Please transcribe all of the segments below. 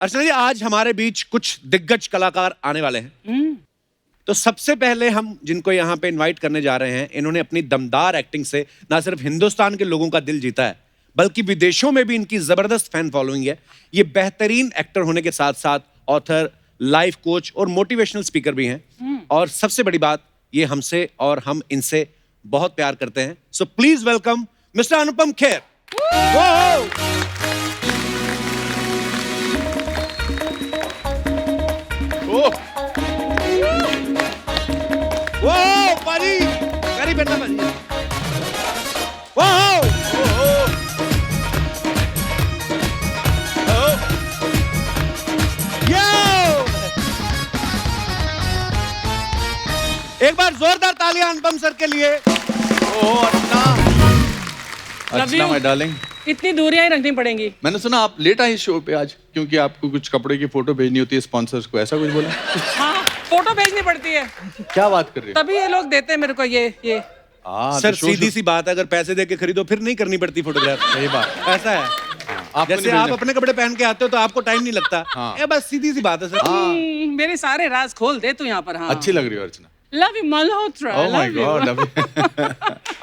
अर्चना जी, आज हमारे बीच कुछ दिग्गज कलाकार आने वाले हैं। तो सबसे पहले हम जिनको यहाँ पे इनवाइट करने जा रहे हैं, इन्होंने अपनी दमदार एक्टिंग से ना सिर्फ हिंदुस्तान के लोगों का दिल जीता है, बल्कि विदेशों में भी इनकी जबरदस्त फैन फॉलोइंग है। ये बेहतरीन एक्टर होने के साथ साथ ऑथर, लाइफ कोच और मोटिवेशनल स्पीकर भी हैं। और सबसे बड़ी बात, ये हमसे और हम इनसे बहुत प्यार करते हैं। So please welcome mister Anupam Kher. पाजी, करी बेटा पाजी। एक बार जोरदार तालियां अनुपम सर के लिए। अर्चना माय डार्लिंग, इतनी दूरियां ही रखनी पड़ेंगी। मैंने सुना आप लेट आए इस शो पे आज, क्योंकि आपको कुछ कपड़े की फोटो भेजनी होती है स्पॉन्सर्स को, ऐसा कुछ बोला? हाँ, फोटो भेजनी पड़ती है। क्या बात कर रही तभी ये लोग देते हैं मेरे को ये। सर सीधी सी बात है, अगर पैसे दे के खरीदो फिर नहीं करनी पड़ती फोटोग्राफ। सही बात। ऐसा है, जैसे आप अपने कपड़े पहन के आते हो तो आपको टाइम नहीं लगता। ये बस सीधी सी बात है सर। मेरे सारे राज खोल दे तू यहाँ पर। हाँ, अच्छी लग रही हो Archana. Love you Malhotra. Oh my God, love you.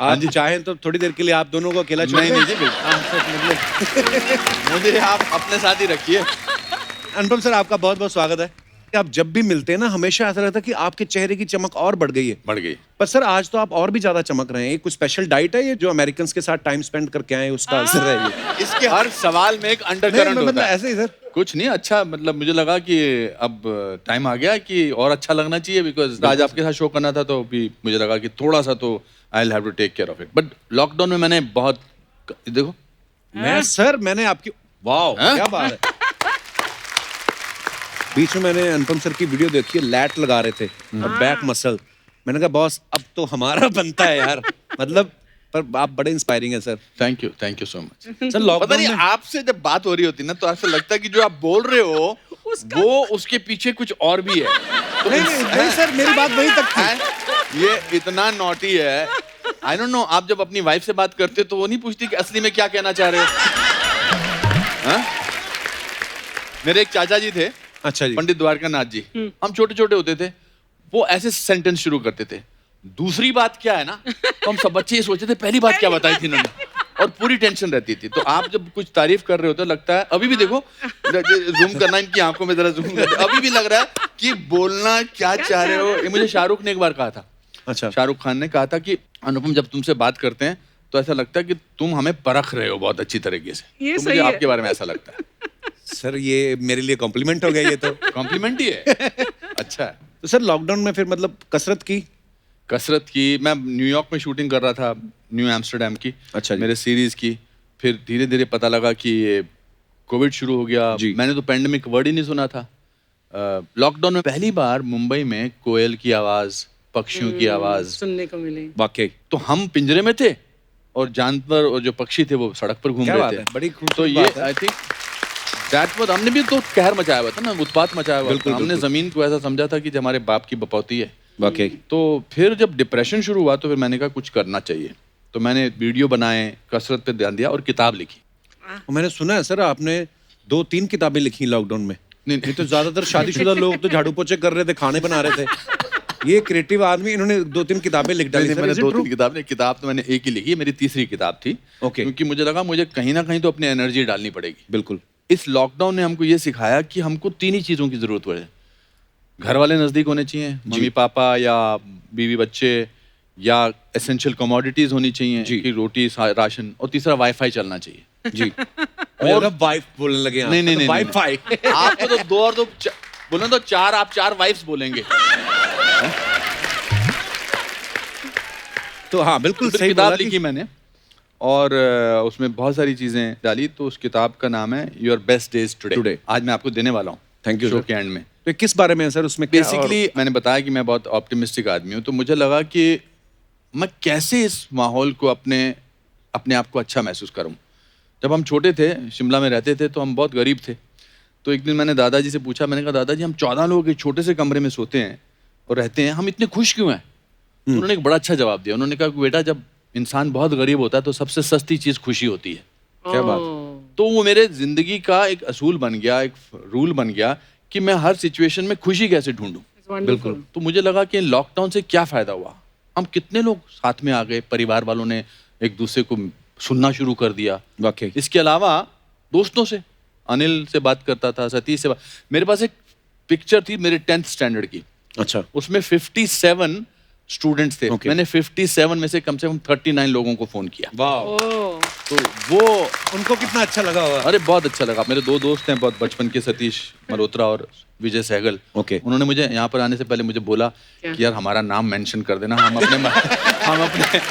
आज चाहें तो थोड़ी देर के लिए आप दोनों को अकेला छोड़ नहीं जी, मुझे आप अपने साथ ही रखिए। अनुपम सर, आपका बहुत बहुत स्वागत है। आप जब भी मिलते हैं ना, हमेशा ऐसा लगता है कि आपके चेहरे की चमक और बढ़ गई है। बढ़ गई। पर सर आज तो आप और भी ज्यादा चमक रहे हैं। कुछ स्पेशल डाइट है ये जो अमेरिकन के साथ टाइम स्पेंड करके आए उसका असर है ये? इसके हर सवाल में एक अंडरकरंट होता है। ऐसे ही सर कुछ नहीं, अच्छा मतलब मुझे लगा कि अब टाइम आ गया कि और अच्छा लगना चाहिए, बिकॉज आज आपके साथ शो करना था तो भी मुझे लगा कि थोड़ा सा तो I will have to take care of it. But lockdown में मैंने बहुत, देखो मैंने आपकी वाह क्या बात है। बीच में मैंने अनुपम सर की वीडियो देखी है, लैट लगा रहे थे और बैक मसल। मैंने कहा बॉस अब तो हमारा बनता है यार। मतलब पर आप बड़े इंस्पायरिंग हैं sir. Thank you so much. Sir पता लॉकडाउन नहीं में आपसे जब बात हो रही होती है ना तो ऐसा लगता है कि जो आप बोल रहे हो वो उसके पीछे कुछ और भी है। तो नहीं सर, मेरी बात वहीं तक थी। ये इतना नॉटी है। आई डोंट नो, आप जब अपनी वाइफ से बात करते हो तो वो नहीं पूछती कि असली में क्या कहना चाह रहे हो? हाँ? मेरे एक चाचा जी थे, अच्छा जी, पंडित द्वारका नाथ जी। हम छोटे छोटे होते थे, वो ऐसे सेंटेंस शुरू करते थे, दूसरी बात क्या है ना, तो हम सब बच्चे ये सोचते थे पहली बात क्या बताई थी इन्होंने, और पूरी टेंशन रहती थी। तो आप जब कुछ तारीफ कर रहे हो तो लगता है, अभी भी देखो जूम करना इनकी आंखों में, जरा जूम करना, अभी भी लग रहा है कि बोलना क्या चाह रहे हो। ये मुझे शाहरुख ने एक बार कहा था। अच्छा, शाहरुख खान ने कहा था कि अनुपम जब तुमसे बात करते हैं तो ऐसा लगता है कि तुम हमें परख रहे हो बहुत अच्छी तरीके से। ये तो सही मुझे है। आपके बारे में ऐसा लगता है। सर ये मेरे लिए कॉम्प्लीमेंट हो गया। ये तो कॉम्प्लीमेंट ही है। अच्छा है। तो सर लॉकडाउन में फिर मतलब कसरत की। मैं न्यूयॉर्क में शूटिंग कर रहा था, न्यू एम्स्टरडैम की। अच्छा जी। मेरे सीरीज की। फिर धीरे धीरे पता लगा कि ये कोविड शुरू हो गया जी। मैंने तो पेंडेमिक वर्ड ही नहीं सुना था। लॉकडाउन में पहली बार मुंबई में कोयल की आवाज, पक्षियों की आवाज सुनने को मिली। वाकई तो हम पिंजरे में थे और जानवर और जो पक्षी थे वो सड़क पर घूम क्या रहे बात थे। है, बड़ी खूबसूरत तो ये बात है। आई थिंक दैट वाज, हमने भी तो कहर मचाया हुआ था ना, उत्पात मचाया हुआ बिल्कुल, था। हमने बिल्कुल। जमीन को ऐसा समझा था कि जो हमारे बाप की बपौती है। वाकई तो फिर जब डिप्रेशन शुरू हुआ तो फिर मैंने कहा कुछ करना चाहिए। तो मैंने वीडियो बनाए, कसरत पे ध्यान दिया और किताब लिखी। मैंने सुना है सर आपने 2-3 किताबें लिखी लॉकडाउन में। नहीं तो ज्यादातर शादीशुदा लोग तो झाड़ू पोछे कर रहे थे, खाने बना रहे थे। ये क्रिएटिव आदमी, इन्होंने 2-3 किताबें लिख डाली। मैंने 2-3 किताब तो मैंने एक ही लिखी है, मेरी तीसरी किताब थी। ओके। क्योंकि मुझे लगा मुझे कहीं ना कहीं तो अपनी एनर्जी डालनी पड़ेगी। बिल्कुल। इस लॉकडाउन ने हमको ये सिखाया कि हमको 3 ही चीजों की जरूरत है। घर वाले नजदीक होने चाहिए, मम्मी पापा या बीवी बच्चे, या एसेंशियल कमोडिटीज होनी चाहिए कि रोटी राशन, और तीसरा वाईफाई चलना चाहिए। जी। और वाइफ बोलने लगे आप। नहीं वाईफाई। आपको तो 2 और 2 बोले तो 4, आप 4 वाइफ्स बोलेंगे। तो हाँ बिल्कुल सही किताब बोला लिखी कि मैंने और उसमें बहुत सारी चीजें डाली। तो उस किताब का नाम है योर बेस्ट डेज टुडे। आज मैं आपको देने वाला हूँ। Thank you show sir. के एंड में। तो किस बारे में है सर उसमें? क्या बेसिकली मैंने बताया कि मैं बहुत ऑप्टिमिस्टिक आदमी हूँ, तो मुझे लगा कि मैं कैसे इस माहौल को अपने आप को अच्छा महसूस करूँ। जब हम छोटे थे, शिमला में रहते थे, तो हम बहुत गरीब थे। तो एक दिन मैंने दादाजी से पूछा, मैंने कहा दादाजी हम 14 लोग एक छोटे से कमरे में सोते हैं और रहते हैं, हम इतने खुश क्यों हैं? तो उन्होंने एक बड़ा अच्छा जवाब दिया। उन्होंने कहा कि बेटा जब इंसान बहुत गरीब होता है तो सबसे सस्ती चीज खुशी होती है। क्या बात? तो वो मेरे जिंदगी का एक असूल बन गया, एक रूल बन गया कि मैं हर सिचुएशन में खुशी कैसे ढूंढूं। बिल्कुल। तो मुझे लगा कि लॉकडाउन से क्या फायदा हुआ, हम कितने लोग साथ में आ गए, परिवार वालों ने एक दूसरे को सुनना शुरू कर दिया। वाकई इसके अलावा दोस्तों से, अनिल से बात करता था, सतीश से मेरे पास एक पिक्चर थी मेरे 10th स्टैंडर्ड की, अच्छा उसमें 57 स्टूडेंट्स थे। Okay. मैंने 57 में से कम 39 लोगों को फोन किया। वाह, ओह, तो वो उनको कितना अच्छा लगा होगा। अरे बहुत अच्छा लगा। मेरे 2 दोस्त हैं बहुत बचपन के, सतीश मल्होत्रा और विजय सहगल। Okay. उन्होंने मुझे यहाँ पर आने से पहले मुझे बोला क्या? कि यार हमारा नाम मेंशन कर देना, हम अपने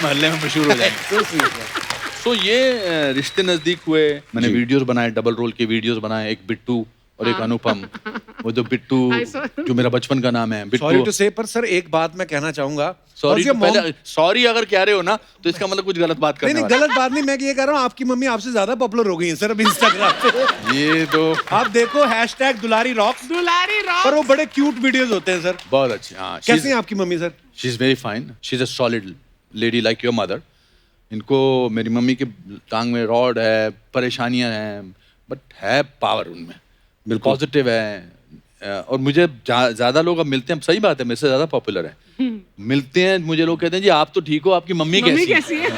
मोहल्ले में मशहूर हो जाएंगे। तो ये रिश्ते नजदीक हुए। मैंने वीडियोस बनाए, डबल रोल के वीडियोस बनाए, एक बिट्टू और एक अनुपम। वो जो बिट्टू, I saw. जो मेरा बचपन का नाम है सॉरी बिट्टू। टू से, पर सर एक बात मैं कहना चाहूंगा। Sorry How's your mom? पहले सॉरी अगर कह रहे हो ना तो इसका मतलब कुछ गलत बात नहीं करने नहीं, वाले। गलत बात नहीं, मैं ये कह रहा हूँ आपकी मम्मी आपसे ज्यादा पॉपुलर हो गई है सर अब इंस्टाग्राम पे। ये तो आप देखो हैशटैग दुलारी रॉक्स, दुलारी पर रॉक। वो बड़े क्यूट वीडियोस होते हैं सर। बहुत अच्छी। हाँ, कैसी हैं आपकी mummy sir? She is very fine, she is a solid lady like your mother. इनको, मेरी मम्मी के टांग में रॉड है, परेशानियां हैं, बट है पावर उनमें, बिल्कुल। पॉजिटिव है। और मुझे ज्यादा लोग अब मिलते हैं, सही बात है, मेरे से ज्यादा पॉपुलर है, मिलते हैं मुझे लोग कहते हैं जी आप तो ठीक हो, आपकी मम्मी मम्मी कैसी है? कैसी है?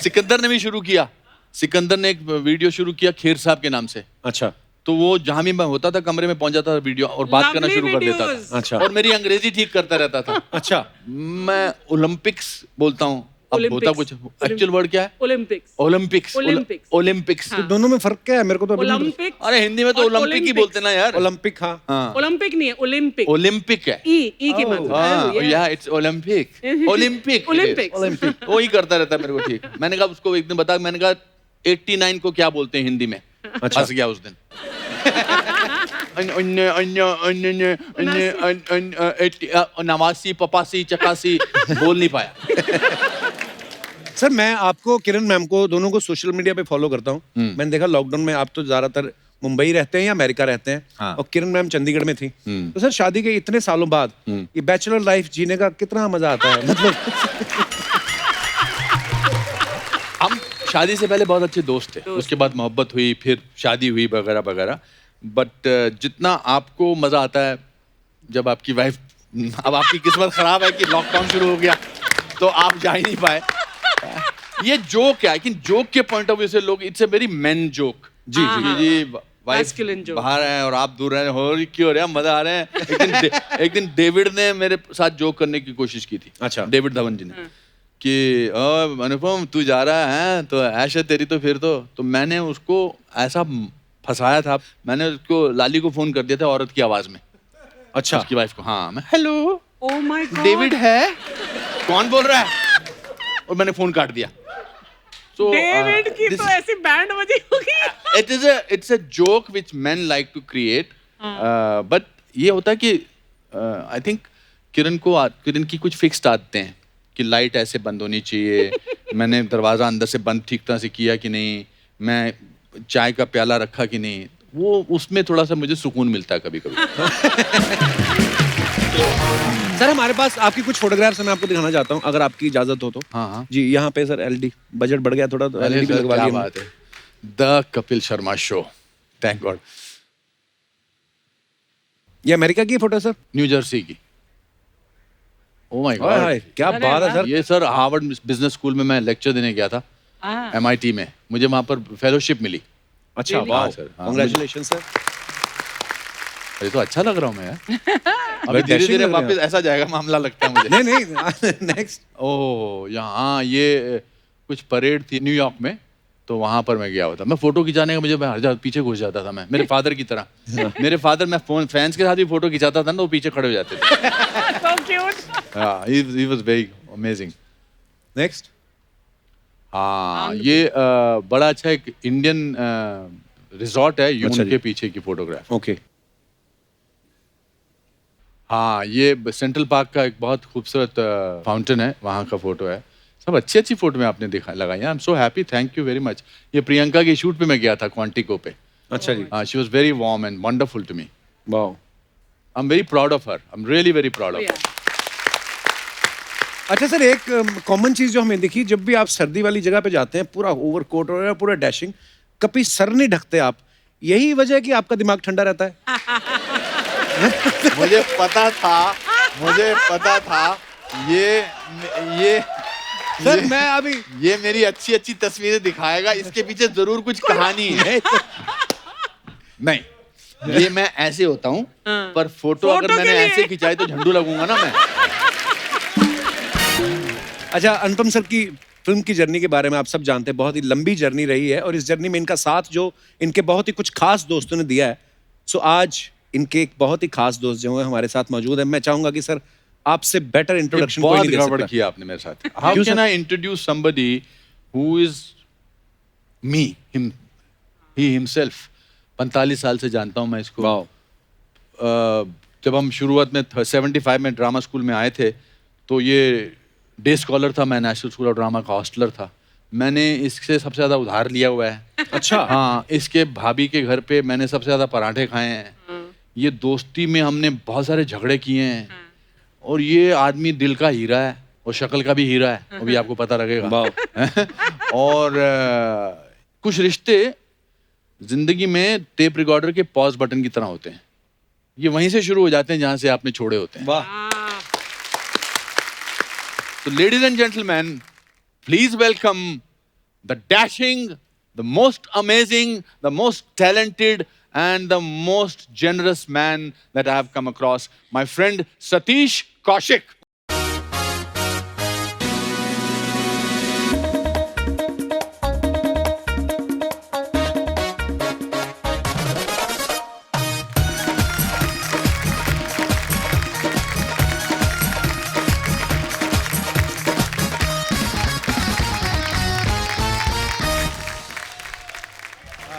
सिकंदर ने भी शुरू किया, सिकंदर ने एक वीडियो शुरू किया खेर साहब के नाम से। अच्छा तो वो जहां भी मैं होता था कमरे में पहुंच जाता था वीडियो और बात करना Lovely शुरू कर देता videos. था। अच्छा। और मेरी अंग्रेजी ठीक करता रहता था। अच्छा, मैं ओलंपिक्स बोलता हूँ, अब होता कुछ, एक्चुअल वर्ड क्या है? ओलंपिक्स। ओलंपिक्स। Olympics. ओलंपिक्स। हाँ। दोनों में फर्क क्या है मेरे को तो अभी नहीं ओलंपिक। अरे हिंदी में तो और ओलंपिक ही Olympics. बोलते ना यार। पता। ओलंपिक, हाँ। हाँ, ओलंपिक नहीं है, ओलंपिक। ओलंपिक है। ई की मात्रा। हाँ, Oh, yeah. या इट्स ओलंपिक, ओलंपिक, Olympics. वो ही करता रहता है मेरे को। ठीक, मैंने कहा उसको एक दिन बता, मैंने कहा 89 को क्या बोलते हैं हिंदी में? अच्छा। हंस गया उस दिन। नवासी, पपासी, चकासी बोल नहीं पाया। सर मैं आपको, किरण मैम को, दोनों को सोशल मीडिया पे फॉलो करता हूँ। मैंने देखा लॉकडाउन में आप तो ज्यादातर मुंबई रहते हैं या अमेरिका रहते हैं, हाँ। और किरण मैम चंडीगढ़ में थी। तो सर शादी के इतने सालों बाद ये बैचलर लाइफ जीने का कितना मजा आता है, मतलब। हम शादी से पहले बहुत अच्छे दोस्त थे, उसके बाद मोहब्बत हुई, फिर शादी हुई वगैरह वगैरह। बट जितना आपको मजा आता है जब आपकी वाइफ, अब आपकी किस्मत खराब है कि लॉकडाउन शुरू हो गया तो आप जा ही नहीं पाए। ये जोक है, लेकिन जोक के पॉइंट ऑफ व्यू से लोग, it's a very man joke. जी जी जी, वाइफ Masculine joke. बाहर है और आप दूर रहे हो, क्यों हो रहा है, मजा आ रहा है। एक दिन डेविड ने मेरे साथ जोक करने की कोशिश की थी। अच्छा। डेविड धवन जी ने कि अनुपम तू जा रहा है तो ऐश है तेरी, तो फिर तो मैंने उसको ऐसा फंसाया था, मैंने उसको, लाली को फोन कर दिया था औरत की आवाज में। अच्छा, उसकी वाइफ को, हाँ, मैं hello Oh my God. David है, कौन बोल रहा है, और मैंने फोन काट दिया। So, डेविड की this- तो ऐसी बैंड बजी होगी। it's a joke which men like to create, but ये होता है कि आई थिंक किरण की कुछ फिक्स्ड आदतें हैं कि लाइट ऐसे बंद होनी चाहिए, मैंने दरवाजा अंदर से बंद ठीक तरह से किया कि नहीं, मैं चाय का प्याला रखा कि नहीं, वो उसमें थोड़ा सा मुझे सुकून मिलता है कभी कभी। सर हमारे पास आपकी कुछ फोटोग्राफ्स मैं आपको दिखाना चाहता हूँ, अगर आपकी इजाजत हो तो। हाँ, हाँ। जी, यहाँ पे सर एलडी बजट बढ़ गया थोड़ा, तो अरे एलडी सर, लगवा क्या लिया। बात है, the Kapil Sharma show, thank God. ये अमेरिका की फोटो सर? न्यू जर्सी की। Oh my hi hi, God, क्या अरे बात है वाह। सर। ये सर हार्वर्ड बिजनेस स्कूल में मैं लेक्चर देने गया था, हाँ। MIT में, मुझे वहां पर फेलोशिप मिली। अच्छा, Really? वाह हाँ, सर, सर, हाँ, कांग्रेचुलेशन सर। अरे तो अच्छा लग रहा हूँ मैं यार। अभी बड़े धीरे dashing धीरे लग रहे हैं वापस ऐसा जाएगा मामला, लगता है मुझे। नहीं नहीं, नेक्स्ट। ओह, यहाँ ये कुछ परेड थी न्यूयॉर्क में, तो वहां पर मैं गया हुआ था। मैं फोटो खिंचाने का, मुझे मैं हर जगह पीछे घुस जाता था, मैं मेरे फादर की तरह। मेरे फादर, मैं फैंस के साथ भी फोटो खिंचाता था ना, वो पीछे खड़े हो जाते थे। So cute. हाँ, he was very amazing। Next. हाँ, ये बड़ा अच्छा एक इंडियन रिजॉर्ट है, यून अच्छा जी। के पीछे की फोटोग्राफ। ओके। हाँ, ये सेंट्रल पार्क का एक बहुत खूबसूरत फाउंटेन है, वहाँ का फोटो है। सब अच्छी अच्छी फोटो में आपने दिखा लगाई। I am so happy, thank you very much. ये प्रियंका के शूट पे मैं गया था क्वांटिको पे। अच्छा जी, she was very warm and wonderful to me. वाह। I am very proud of her, I am really very proud of Yeah. Her. अच्छा सर, एक कॉमन चीज जो हमें दिखी, जब भी आप सर्दी वाली जगह पे जाते हैं, पूरा ओवरकोट और पूरा डैशिंग, कभी सर नहीं ढकते आप, यही वजह है कि आपका दिमाग ठंडा रहता है। मुझे पता था ये सर मैं अभी ये मेरी अच्छी अच्छी तस्वीरें दिखाएगा, इसके पीछे जरूर कुछ कहानी है। नहीं, ये मैं ऐसे होता हूँ, पर फोटो अगर फोटो के मैंने लिए। ऐसे खिंचाई तो झंडू लगूंगा ना मैं। अच्छा, अनुपम सर की फिल्म की जर्नी के बारे में आप सब जानते हैं, बहुत ही लंबी जर्नी रही है और इस जर्नी में इनका साथ जो इनके बहुत ही कुछ खास दोस्तों ने दिया है। सो आज इनके एक बहुत ही खास दोस्त जो है हमारे साथ मौजूद है। मैं चाहूंगा कि सर आपसे बेटर इंट्रोडक्शन कोई बहुत नहीं दे गड़बड़ सकता। किया आपने मेरे साथ। हाउ क्यों can sir? I introduce somebody who is me, he himself. 45 साल से जानता हूं मैं इसको। वाओ। जब हम शुरुआत में 75 में ड्रामा स्कूल में आए थे, तो ये डे स्कॉलर था, मैं नेशनल स्कूल ऑफ ड्रामा का हॉस्टलर था। मैंने इससे सबसे ज्यादा उधार लिया हुआ है। अच्छा। हाँ, इसके भाभी के घर पे मैंने सबसे ज्यादा पराठे खाए हैं। ये दोस्ती में हमने बहुत सारे झगड़े किए हैं। और ये आदमी दिल का हीरा है और शक्ल का भी हीरा है, वो भी आपको पता लगेगा। और कुछ रिश्ते जिंदगी में टेप रिकॉर्डर के पॉज बटन की तरह होते हैं। ये वहीं से शुरू हो जाते हैं जहां से आपने छोड़े होते हैं। वाह। So, ladies and gentlemen, please welcome the dashing, the most amazing, the most talented, and the most generous man that I have come across, my friend Satish Kaushik.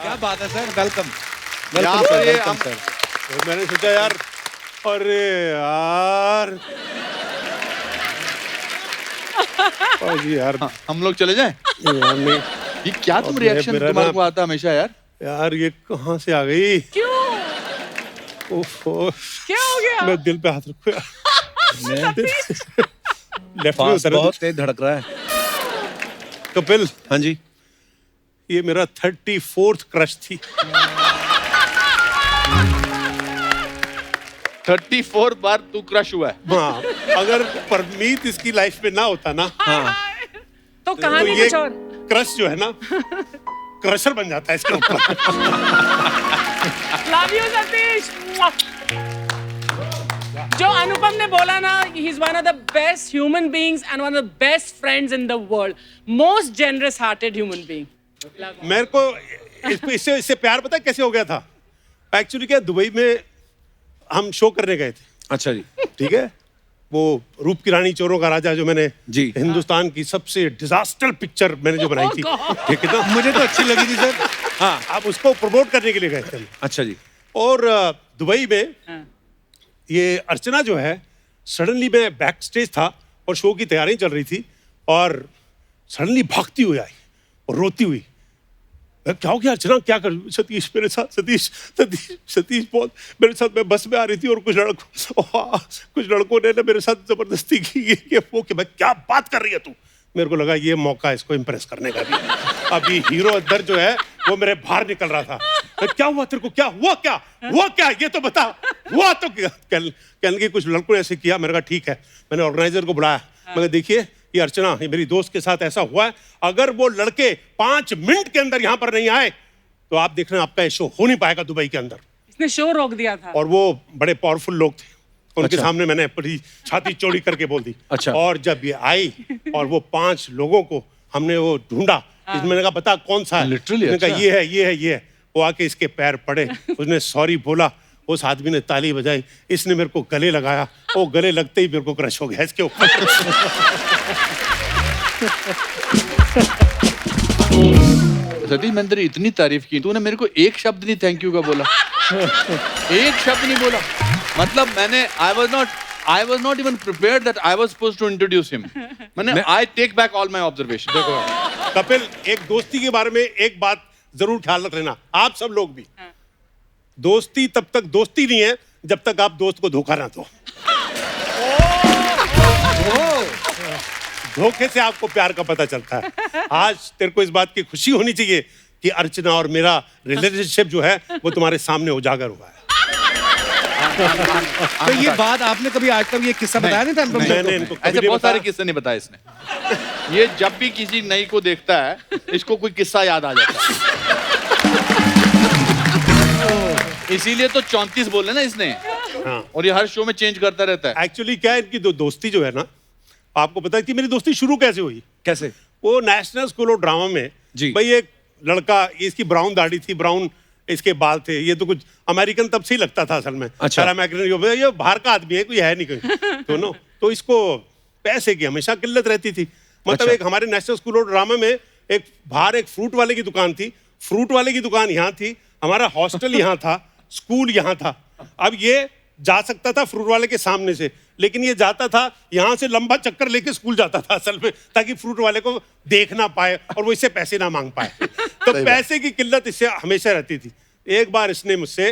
क्या बात है सर, वेलकम। यहाँ पर ये हम तो मैंने सोचा यार, अरे यार जी यार, हम लोग चले जाएं? यार नहीं ये क्या तुम अब रिएक्शन मेरा तुम्हारे ना- को आता हमेशा यार? यार, ये कहाँ से आ गई? क्यों? ओफो, क्या हो गया? मैं दिल पे हाथ रखूं यार। लेफ्ट में पास उतर बहुत तेज धड़क रहा है। कपिल, हाँ जी। ये मेरा 34th क्रश थी। 34 बार तू क्रश हुआ है। हाँ, अगर परमीत इसकी लाइफ में ना होता ना, हाँ। तो तो कहानी ये कुछ और। क्रश जो है ना, क्रशर बन जाता है इसके ऊपर। Love you Satish. जो अनुपम ने बोला ना, he is one of the best human beings and one of the best friends in the world, most generous hearted human being. मेरे को इससे प्यार पता है कैसे हो गया था? एक्चुअली क्या, दुबई में हम शो करने गए थे, अच्छा जी। ठीक है? वो रूप की रानी चोरों का राजा, जो मैंने जी। हिंदुस्तान की सबसे डिजास्टर पिक्चर मैंने जो बनाई थी, ठीक है ना? मुझे तो अच्छी लगी थी सर। हाँ। आप उसको प्रमोट करने के लिए गए थे हम। अच्छा जी। और दुबई में ये अर्चना जो है, सडनली मैं बैक स्टेज था और शो की तैयारी चल रही थी, और सडनली भागती हुई आई और रोती हुई। क्या हो गया अर्चना, क्या कर? सतीश मेरे साथ, सतीश बहुत मेरे साथ, मैं बस में आ रही थी और कुछ लड़कों ने ना मेरे साथ जबरदस्ती की, ये वो। कि मैं, क्या बात कर रही है तू? मेरे को लगा ये मौका इसको इम्प्रेस करने का भी। अभी हीरो अदर जो है वो मेरे बाहर निकल रहा था। क्या हुआ तेरे को, क्या हुआ, क्या ये तो बता। हुआ तो क्या? कहने की कुछ लड़कों ने ऐसे किया। मैंने कहा ठीक है। मैंने ऑर्गेनाइजर को बुलाया, मैंने देखिए ये अर्चना, ये मेरी दोस्त के साथ ऐसा हुआ है, अगर वो लड़के 5 मिनट के अंदर यहाँ पर नहीं आए तो आप देख रहे हैं आपका ये शो हो नहीं पाएगा दुबई के अंदर। इसने शो रोक दिया था। और वो बड़े पावरफुल लोग थे, उनके अच्छा। सामने मैंने अपनी छाती चौड़ी करके बोल दी। अच्छा। और जब ये आई और वो 5 लोगों को हमने वो ढूंढा, मैंने कहा बता कौन सा है? Literally, मैंने कहा अच्छा। ये है। वो आके इसके पैर पड़े, उसने सॉरी बोला, उस आदमी ने ताली बजाई, इसने मेरे को गले लगाया, वो गले लगते ही मेरे को क्रश हो गया इसके ऊपर। सतीश, मैंने तेरी इतनी तारीफ की, तूने मेरे को एक शब्द नहीं थैंक यू का बोला। एक शब्द नहीं बोला। मतलब मैंने I was not even prepared that I was supposed to introduce him. I take back all my observations. देखो कपिल, एक दोस्ती के बारे में एक बात जरूर ख्याल रख लेना, आप सब लोग भी। दोस्ती तब तक दोस्ती नहीं है जब तक आप दोस्त को धोखा ना दो। धोखे से आपको प्यार का पता चलता है। आज तेरे को इस बात की खुशी होनी चाहिए कि अर्चना और मेरा रिलेशनशिप जो है वो तुम्हारे सामने उजागर हुआ है। तो ये बात आपने कभी आज तक ये किस्सा बताया नहीं था अनुपम सर मैंने को? इनको कभी ऐसे नहीं बहुत सारे बताया। किस्से नहीं बताए इसने। ये जब भी किसी नई को देखता है इसको कोई किस्सा याद आ जाता है। इसीलिए तो 34 बोले ना इसने। हाँ। और ये हर शो में चेंज करता रहता है। एक्चुअली क्या है, इनकी दोस्ती जो है ना, आपको पता है कि मेरी दोस्ती शुरू कैसे हुई? कैसे? वो नेशनल स्कूल ऑफ ड्रामा में जी। भाई एक लड़का, इसकी ब्राउन दाढ़ी थी, ब्राउन इसके बाल थे, ये तो कुछ अमेरिकन तब से ही लगता था असल में। अच्छा। सारा अमेरिकन, ये बाहर का आदमी है, कोई है नहीं कोई दोनों। तो इसको पैसे की हमेशा किल्लत रहती थी। मतलब अच्छा। एक हमारे नेशनल स्कूल ऑफ ड्रामा में एक बाहर एक फ्रूट वाले की दुकान थी, फ्रूट वाले की दुकान यहाँ थी, हमारा हॉस्टल यहाँ था, स्कूल यहाँ था। अब ये जा सकता था फ्रूट वाले के सामने से, लेकिन ये जाता था यहाँ से लंबा चक्कर लेके स्कूल जाता था असल में, ताकि फ्रूट वाले को देख ना पाए और वो इससे पैसे ना मांग पाए। तो पैसे की किल्लत इससे हमेशा रहती थी। एक बार इसने मुझसे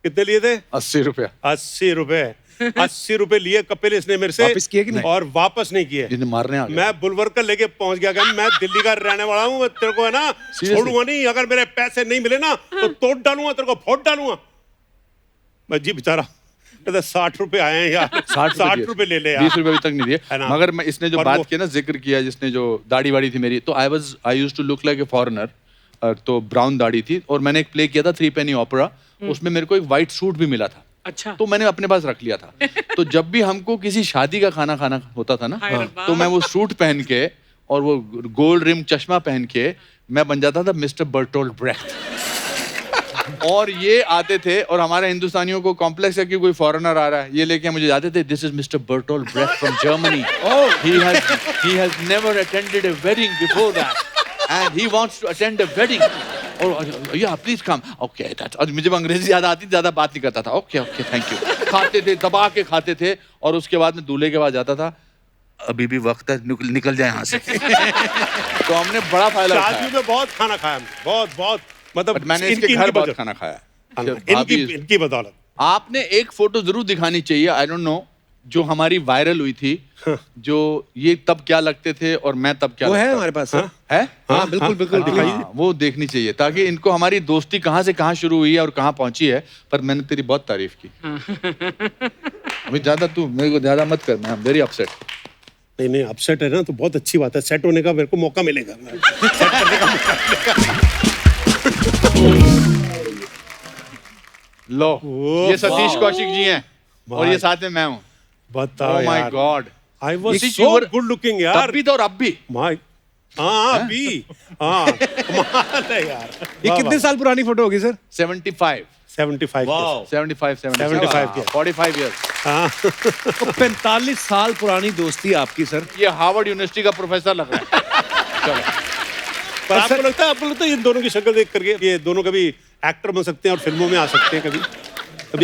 कितने लिए थे? 80 रुपया। 80 रुपए। 80 रुपए लिए कपिल इसने मेरे से, वापस किए कि नहीं? और वापस नहीं किए। जिन्हें मारने आ गया। मैं बुलवर्कर लेके पहुंच गया, मैं दिल्ली का रहने वाला हूँ, मैं तेरे को है ना छोड़ूंगा नहीं, अगर मेरे पैसे नहीं मिले ना तो तोड़ डालूंगा, तेरे को फोड़ डालूंगा। मैं जी बेचारा, 60 रुपए आए हैं यार, 60 रुपए ले ले यार। 20 रुपए अभी तक नहीं दिए। है ना? मगर मैं इसने जो और बात वो- किया ना, जिक्र किया जिसने, जो दाढ़ी वाड़ी थी मेरी, तो I used to look like a foreigner. तो ब्राउन दाढ़ी थी और मैंने एक प्ले किया था 3 पेनी ओपेरा, उसमें मेरे को एक व्हाइट सूट भी मिला था। अच्छा। तो मैंने अपने पास रख लिया था। तो जब भी हमको किसी शादी का खाना खाना होता था ना, हाय रब्बा। तो मैं वो सूट पहन के और वो गोल्ड रिम चश्मा पहन के मैं बन जाता था मिस्टर बर्टोल्ड ब्रेख्ट। और ये आते थे, और हमारे हिंदुस्तानियों को कॉम्प्लेक्स है कि कोई फॉरेनर आ रहा है, ये लेके मुझे जाते थे, this is mister Bertolt Brecht from Germany. he has never attended a wedding before that and he wants to attend a wedding. और या प्लीज कम। ओके दैट, और मुझे अंग्रेजी ज्यादा आती, ज्यादा बात नहीं करता था। Okay okay thank you. खाते थे, दबा के खाते थे, और उसके बाद में दूल्हे के पास जाता था, अभी भी वक्त है, निकल जाए यहाँ से। तो हमने बड़ा फायदा शादियों उठाया। में बहुत खाना खाया हमने, बहुत बहुत, मतलब बट मैंने इसके घर इनकी बहुत बदौलत। खाना खाया। इनकी भाभी- इनकी बदौलत। आपने एक फोटो जरूर दिखानी चाहिए, आई डोंट नो, जो हमारी वायरल हुई थी, जो ये तब क्या लगते थे और मैं तब क्या वो है लगता हमारे पास सर। है। हाँ बिल्कुल बिल्कुल दिखाइए। हाँ, वो देखनी चाहिए, ताकि इनको हमारी दोस्ती कहाँ से कहाँ शुरू हुई है और कहाँ पहुंची है। पर मैंने तेरी बहुत तारीफ की। अभी ज्यादा तू मेरे को ज्यादा मत कर, मैं आई एम वेरी अपसेट। नहीं नहीं, अपसेट है ना तो बहुत अच्छी बात है, सेट होने का मेरे को मौका मिलेगा। सेट करने का मौका मिलेगा। लो, ओ, ये सतीश कौशिक जी हैं और ये भाई। साथ में मैं हूँ। बताओ ओह माय यार, गॉड, आई वाज इसी सो चीज़- गुड लुकिंग तब यार। भी तो और अब भी। माय, हाँ अभी, हाँ कमाल है यार। ये कितने साल पुरानी फोटो होगी सर? 75 75 75 75 के। 45 इयर्स। हाँ तो 45 साल पुरानी दोस्ती आपकी सर। ये हार्वर्ड यूनिवर्सिटी का प्रोफेसर लग रहा है। चलो, पर आपको लगता है इन दोनों की शक्ल देख करके ये दोनों कभी एक्टर बन सकते हैं और फिल्मों में आ सकते हैं कभी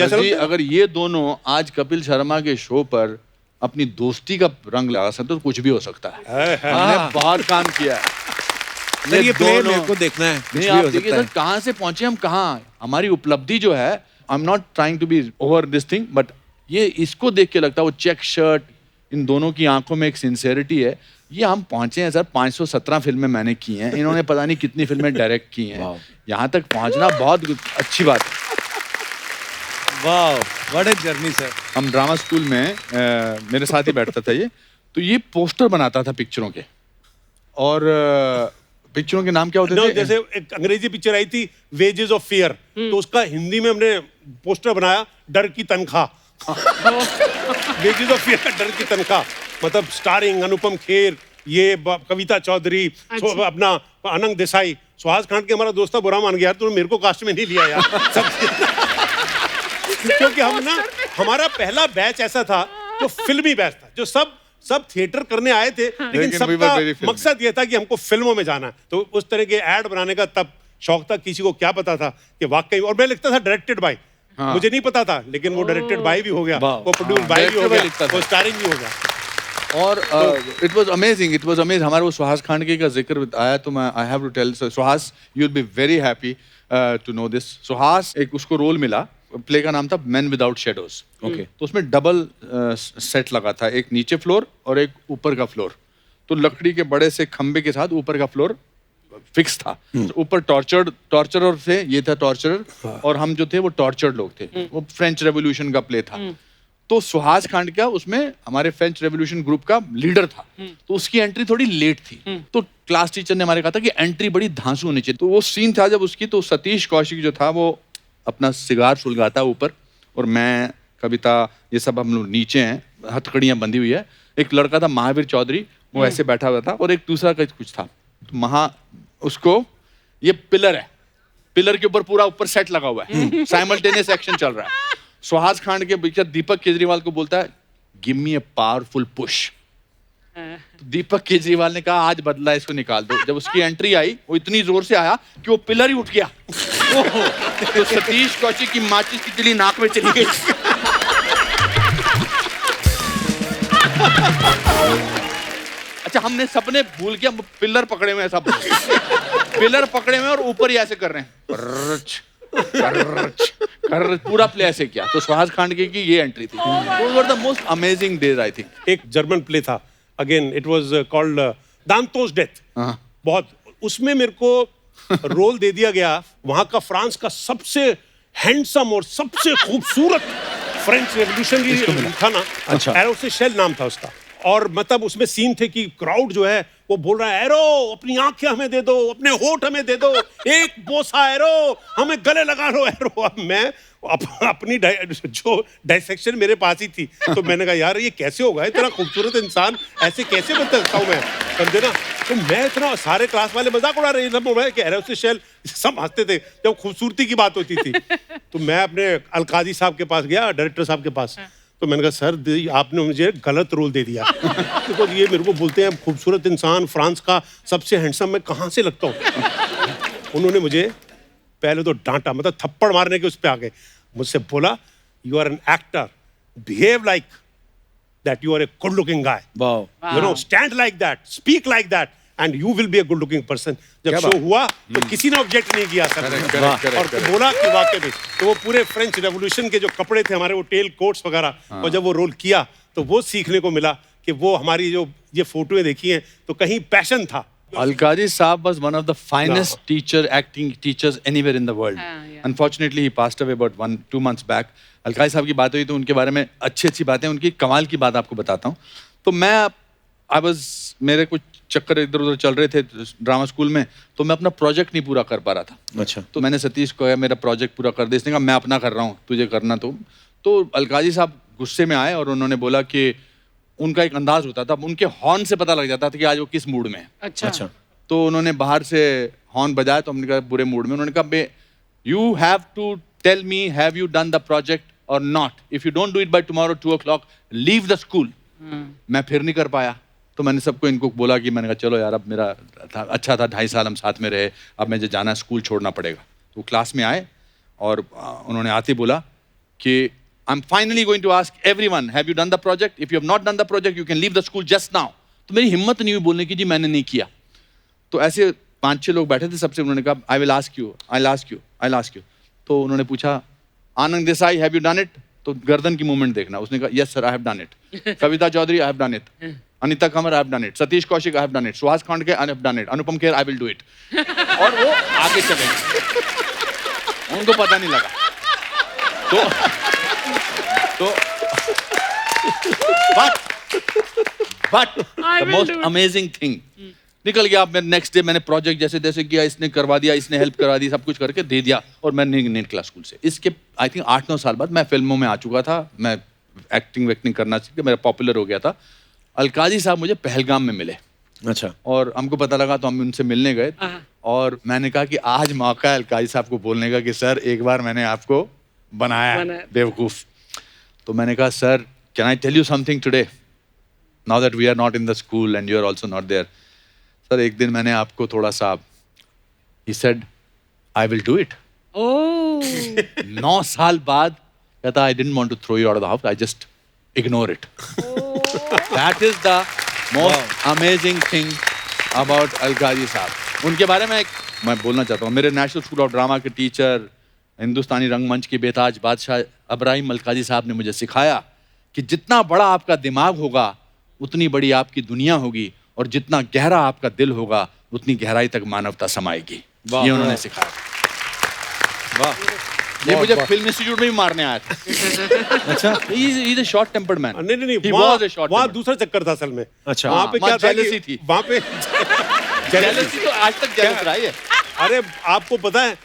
ऐसा जी, लगता है? अगर ये दोनों आज कपिल शर्मा के शो पर अपनी दोस्ती का रंग लगा सकते तो कुछ भी हो सकता है। है। हमने बहुत काम किया है। सर ये प्ले दोनों- मेरे को देखना है, कुछ नहीं, भी आप हो देखिए सकता सर है। कहाँ से पहुंचे हम, कहाँ हमारी उपलब्धि जो है। I am not trying to be over this thing, but ये इसको देख के लगता है, वो चेक शर्ट, इन दोनों की आंखों में एक सिंसेरिटी है। ये हम पहुंचे हैं सर, 517 फिल्में मैंने की हैं, इन्होंने पता नहीं कितनी फिल्में डायरेक्ट की हैं। यहाँ तक पहुंचना बहुत अच्छी बात है। वाह, व्हाट अ जर्नी सर। हम ड्रामा स्कूल में मेरे साथ ही बैठता था ये, तो ये पोस्टर बनाता था पिक्चरों के, और पिक्चरों के नाम क्या होते No, थे? जैसे एक अंग्रेजी पिक्चर आई थी वेजेस ऑफ फियर, तो उसका हिंदी में हमने पोस्टर बनाया डर की तनख्वाह। वेजेस ऑफ फियर का डर की तनख्वाह, मतलब स्टारिंग अनुपम खेर, ये कविता चौधरी, अच्छा। अपना अनंग देसाई, सुहास खान के हमारा दोस्त था, बुरा मान गया यार तूने मेरे को कास्ट में नहीं लिया यार। क्योंकि हम ना, हमारा पहला बैच ऐसा था जो फिल्मी बैच था, जो सब थिएटर करने आए थे, लेकिन लेकिन we सबका were very filmy. मकसद ये था कि हमको फिल्मों में जाना है। तो उस तरह के ऐड बनाने का तब शौक था, किसी को क्या पता था कि वाकई, और मैं लिखता था डायरेक्टेड बाय, मुझे नहीं पता था, लेकिन वो डायरेक्टेड बाय भी हो गया, वो प्रोड्यूस बाय भी हो Directed by गया, लिखता था। वो स्टारिंग भी हो गया। और it was amazing, it was amazing. हमारे वो सुहास खांडके का जिक्र आया तो मैं I have to tell Suhas, you will be very happy to know this. Suhas, एक उसको रोल मिला, प्ले का नाम था मैन विदाउट शेडोज। ओके, तो उसमें डबल सेट लगा था, एक नीचे फ्लोर और एक ऊपर का फ्लोर। तो लकड़ी के बड़े से खंबे के साथ ऊपर का फ्लोर फिक्स था। तो ऊपर टॉर्चरर थे, ये था टॉर्चरर, और हम जो थे वो टॉर्चर्ड लोग थे। वो फ्रेंच रेवोल्यूशन का प्ले था। तो सुहास खांडके उसमें हमारे फ्रेंच रेवोल्यूशन ग्रुप का लीडर था, तो उसकी एंट्री थोड़ी लेट थी। तो क्लास टीचर ने हमारे कहा था कि एंट्री बड़ी धांसू होनी चाहिए। तो वो सीन था जब उसकी, तो सतीश कौशिक जो था वो अपना सिगार सुलगाता ऊपर, और मैं, कविता, ये सब हम लोग नीचे हैं, हथकड़ियाँ बंधी हुई है। एक लड़का था महावीर चौधरी, वो ऐसे बैठा हुआ था, और एक दूसरा कुछ था। तो उसको, ये पिलर है, पिलर के ऊपर पूरा ऊपर सेट लगा हुआ है, साइमल्टेनियस एक्शन चल रहा है। सुहास खांडके पिक्चर दीपक केजरीवाल को बोलता है, give me a powerful push. तो दीपक केजरीवाल ने कहा आज बदला, इसको निकाल दो। जब उसकी एंट्री आई, वो इतनी जोर से आया कि वो पिलर ही उठ गया। तो सतीश कौशिक की माचिस की तिली नाक में चली गई। अच्छा, हमने सपने भूल के, पिलर पकड़े हुए हैं सब, पिलर पकड़े हुए और ऊपर ही ऐसे कर रहे हैं, पूरा प्ले ऐसे किया। तो सुहास खांडके की ये एंट्री थी। Those were the most amazing days, I think. एक जर्मन प्ले था, again it was called Danton's Death. बहुत, उसमें मेरे को रोल दे दिया गया वहां का फ्रांस का सबसे हैंडसम और सबसे खूबसूरत फ्रेंच रेवोल्यूशनरी था ना। अच्छा। एरो से शेल नाम था उसका। और मतलब उसमें सीन थे कि क्राउड जो है वो बोल रहा है, एरो अपनी आंखें हमें दे दो, अपने होठ हमें दे दो, एक बोसा एरो हमें गले लगा लो एरो। अब मैं अपनी जो डायसेक्शन मेरे पास ही थी, तो मैंने कहा यार ये कैसे होगा, इतना खूबसूरत इंसान ऐसे कैसे बता सकता हूँ मैं, समझे ना। तो मैं इतना, सारे क्लास वाले मजाक उड़ा रहे थे कि एरो से शेल, सब हंसते थे जब खूबसूरती की बात होती थी। तो मैं अपने अलकाजी साहब के पास गया, डायरेक्टर साहब के पास। तो मैंने कहा सर आपने मुझे गलत रोल दे दिया। तो ये मेरे को बोलते हैं खूबसूरत इंसान, फ्रांस का सबसे हैंडसम, मैं कहाँ से लगता हूँ। उन्होंने मुझे पहले तो डांटा, मतलब थप्पड़ मारने के उस पे आ गए। मुझसे बोला, you are an actor, behave like that, you are a good looking guy, you know, stand like that, speak like that, and you will be a good looking person. जब शो हुआ तो किसी ने ऑब्जेक्ट नहीं किया sir. और बोला कि वाकई में, तो वो पूरे फ्रेंच रेवोल्यूशन के जो कपड़े थे हमारे, वो टेल कोट्स वगैरह, और जब वो रोल किया तो वो सीखने को मिला कि वो हमारी जो ये फोटोएं देखी हैं तो कहीं पैशन था। Alkaji Saab was one of the finest acting teachers anywhere in the world. Unfortunately, he passed away about 1-2 months back. Alkazi साहब की बात हुई तो उनके बारे में अच्छी बातें, उनकी कमाल की बात आपको बताता हूँ। तो मैं मेरे कुछ चक्कर इधर उधर चल रहे थे ड्रामा स्कूल में, तो मैं अपना प्रोजेक्ट नहीं पूरा कर पा रहा था। अच्छा। तो मैंने सतीश को कहा मेरा प्रोजेक्ट पूरा कर दे। इसने कहा मैं अपना कर रहा हूँ, तुझे करना। तो अलकाजी साहब गुस्से में आए और उन्होंने बोला कि उनका एक अंदाज होता था, उनके हॉर्न से पता लग जाता था कि आज वो किस मूड में है। अच्छा। तो उन्होंने बाहर से हॉर्न बजाया, तो हमने कहा बुरे मूड में। उन्होंने कहा you have to tell me, have you done the project और not? If you don't do it by tomorrow 2 o'clock, leave the school. मैं फिर नहीं कर पाया। तो मैंने सबको इनको बोला कि मैंने कहा चलो यार, अब मेरा अच्छा था, 2.5 साल हम साथ में रहे, अब मुझे जाना, स्कूल छोड़ना पड़ेगा। तो क्लास में आए और उन्होंने आते बोला कि I am finally going to ask everyone, have you done the project? If you have not done the project, you can leave the school just now. तो मेरी हिम्मत नहीं हुई बोलने की, जी मैंने नहीं किया। तो ऐसे 5-6 लोग बैठे थे, सबसे उन्होंने कहा I will ask you, I will ask you, I will ask you. तो उन्होंने पूछा Anand Desai, have you done it? तो गर्दन की मूवमेंट देखना। उसने कहा yes sir, I have done it. Kavita Chaudhary, I have done it. Anita Kamar, I have done it. Satish Kaushik, I have done it. Suhas Khandke, I have done it. Anupam Kher, I will do it. और वो आगे चले गए, उनको पता नहीं लगा। तो but the most amazing thing, निकल गया। मैं नेक्स्ट डे मैंने प्रोजेक्ट जैसे तैसे किया, इसने करवा दिया, इसने हेल्प करवा दी, सब कुछ करके दे दिया, और मैं नहीं निकला स्कूल से। इसके आई थिंक 8-9 साल बाद मैं फिल्मों में आ चुका था, मैं एक्टिंग करना सीख के मेरा पॉपुलर हो गया था। अलकाजी साहब मुझे पहलगाम में मिले। अच्छा। और हमको पता लगा तो हम उनसे मिलने गए, और मैंने कहा कि आज मौका है अलकाजी साहब को बोलने का कि सर एक बार मैंने आपको बनाया बेवकूफ। तो मैंने कहा sir, can I tell you something today, now that we are not in the school and you are also not there. Sir एक दिन मैंने आपको थोड़ा सा, he said, I will do it. 9 साल बाद कहता I didn't want to throw you out of the house, I just ignore it. That is the most amazing thing about Alkazi साहब। उनके बारे में मैं बोलना चाहता हूँ। मेरे नेशनल स्कूल ऑफ ड्रामा के टीचर, हिंदुस्तानी रंगमंच के बेताज बादशाह अब्राहिम अलकाजी साहब ने मुझे सिखाया कि जितना बड़ा आपका दिमाग होगा उतनी बड़ी आपकी दुनिया होगी, और जितना गहरा आपका दिल होगा उतनी गहराई तक मानवता समाएगी। वाह, ये उन्होंने वाह। सिखाया। वाह ये मुझे फिल्म इंस्टीट्यूट में भी मारने आया था। अच्छा he is a short tempered man. नहीं नहीं He नहीं, was a short वहाँ tempered. दूसरा चक्कर था असल में। अच्छा। वहाँ पे वहाँ क्या था jealousy कि थी। वहाँ पे जेलसी तो आज तक जेलस रहा है। अरे आपको पता है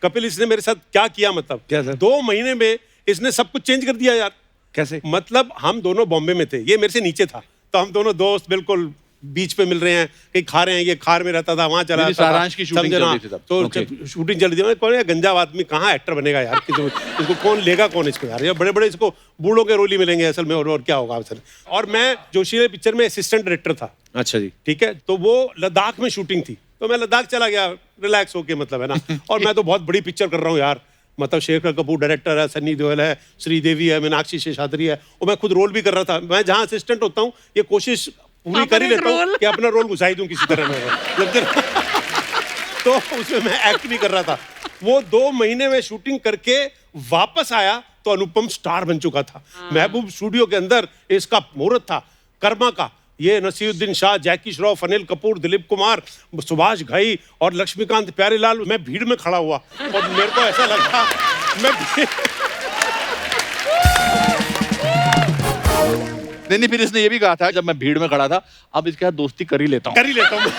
कपिल इसने मेरे साथ क्या किया, मतलब क्या सर? 2 महीने में इसने सब कुछ चेंज कर दिया यार। कैसे? मतलब हम दोनों बॉम्बे में थे, ये मेरे से नीचे था, तो हम दोनों दोस्त बिल्कुल बीच पे मिल रहे हैं, कहीं खा रहे हैं, ये खार में रहता था, वहां चला मेरी जाता था, सारांश की शूटिंग समझे चल ना? रही थी तब। तो Okay. जब शूटिंग चल रही थी, मैं कौन है गंजा आदमी, कहाँ एक्टर बनेगा यार, इसको कौन लेगा, कौन इसको यार, ये बड़े बड़े इसको बूढ़ों के रोल ही मिलेंगे असल में, और क्या होगा असल। और मैं जोशीले पिक्चर में असिस्टेंट डायरेक्टर था, अच्छा जी। ठीक है, तो वो लद्दाख में शूटिंग थी, तो मैं लद्दाख चला गया रिलैक्स होके, मतलब है ना। और मैं तो बहुत बड़ी पिक्चर कर रहा हूँ यार, मतलब शेखर कपूर डायरेक्टर है, सन्नी देओल है, श्रीदेवी है, मीनाक्षी शेषाद्री है, और मैं खुद रोल भी कर रहा था। मैं जहाँ असिस्टेंट होता हूँ ये कोशिश पूरी कर ही लेता हूँ कि अपना रोल घुसाई दूं किसी तरह में। तो उसमें मैं एक्ट भी कर रहा था। वो 2 महीने में शूटिंग करके वापस आया तो अनुपम स्टार बन चुका था। महबूब स्टूडियो के अंदर इसका मुहूर्त था कर्मा का, ये नसीरुद्दीन शाह, जैकी श्रॉफ, अनिल कपूर, दिलीप कुमार, सुभाष घई और लक्ष्मीकांत प्यारेलाल। मैं भीड़ में खड़ा हुआ और मेरे को ऐसा लगा नहीं, फिर इसने ये भी कहा था जब मैं भीड़ में खड़ा था, अब इसके साथ दोस्ती कर ही लेता हूँ। कर ही लेता हूँ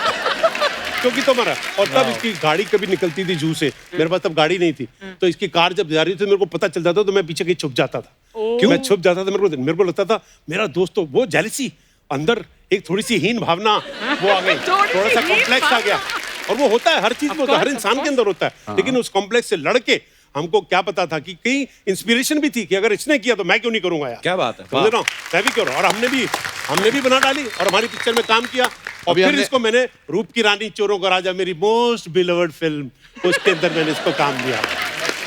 क्योंकि तुम्हारा। और तब इसकी गाड़ी कभी निकलती थी जू से, मेरे पास तब गाड़ी नहीं थी, तो इसकी कार जब जा रही थी मेरे को पता चल जाता, तो मैं पीछे कहीं छुप जाता था। क्यों मैं छुप जाता था, मेरे को लगता था मेरा दोस्त, तो वो जेलसी अंदर एक थोड़ी सी हीन भावना वो आ गई, थोड़ा सा कॉम्प्लेक्स आ गया। और वो होता है हर चीज में, हर इंसान के अंदर होता है, लेकिन उस कॉम्प्लेक्स से लड़के हमको क्या पता था कि कहीं इंस्पिरेशन भी थी कि अगर इसने किया तो मैं क्यों नहीं करूंगा यार। क्या बात है, समझ रहा हूँ, मैं भी करूँ। और हमने भी बना डाली और हमारी पिक्चर में काम किया। और अभी फिर हमने- इसको मैंने रूप की रानी चोरों का राजा, मेरी मोस्ट बिलवर्ड फिल्म, उसके अंदर मैंने इसको काम दिया।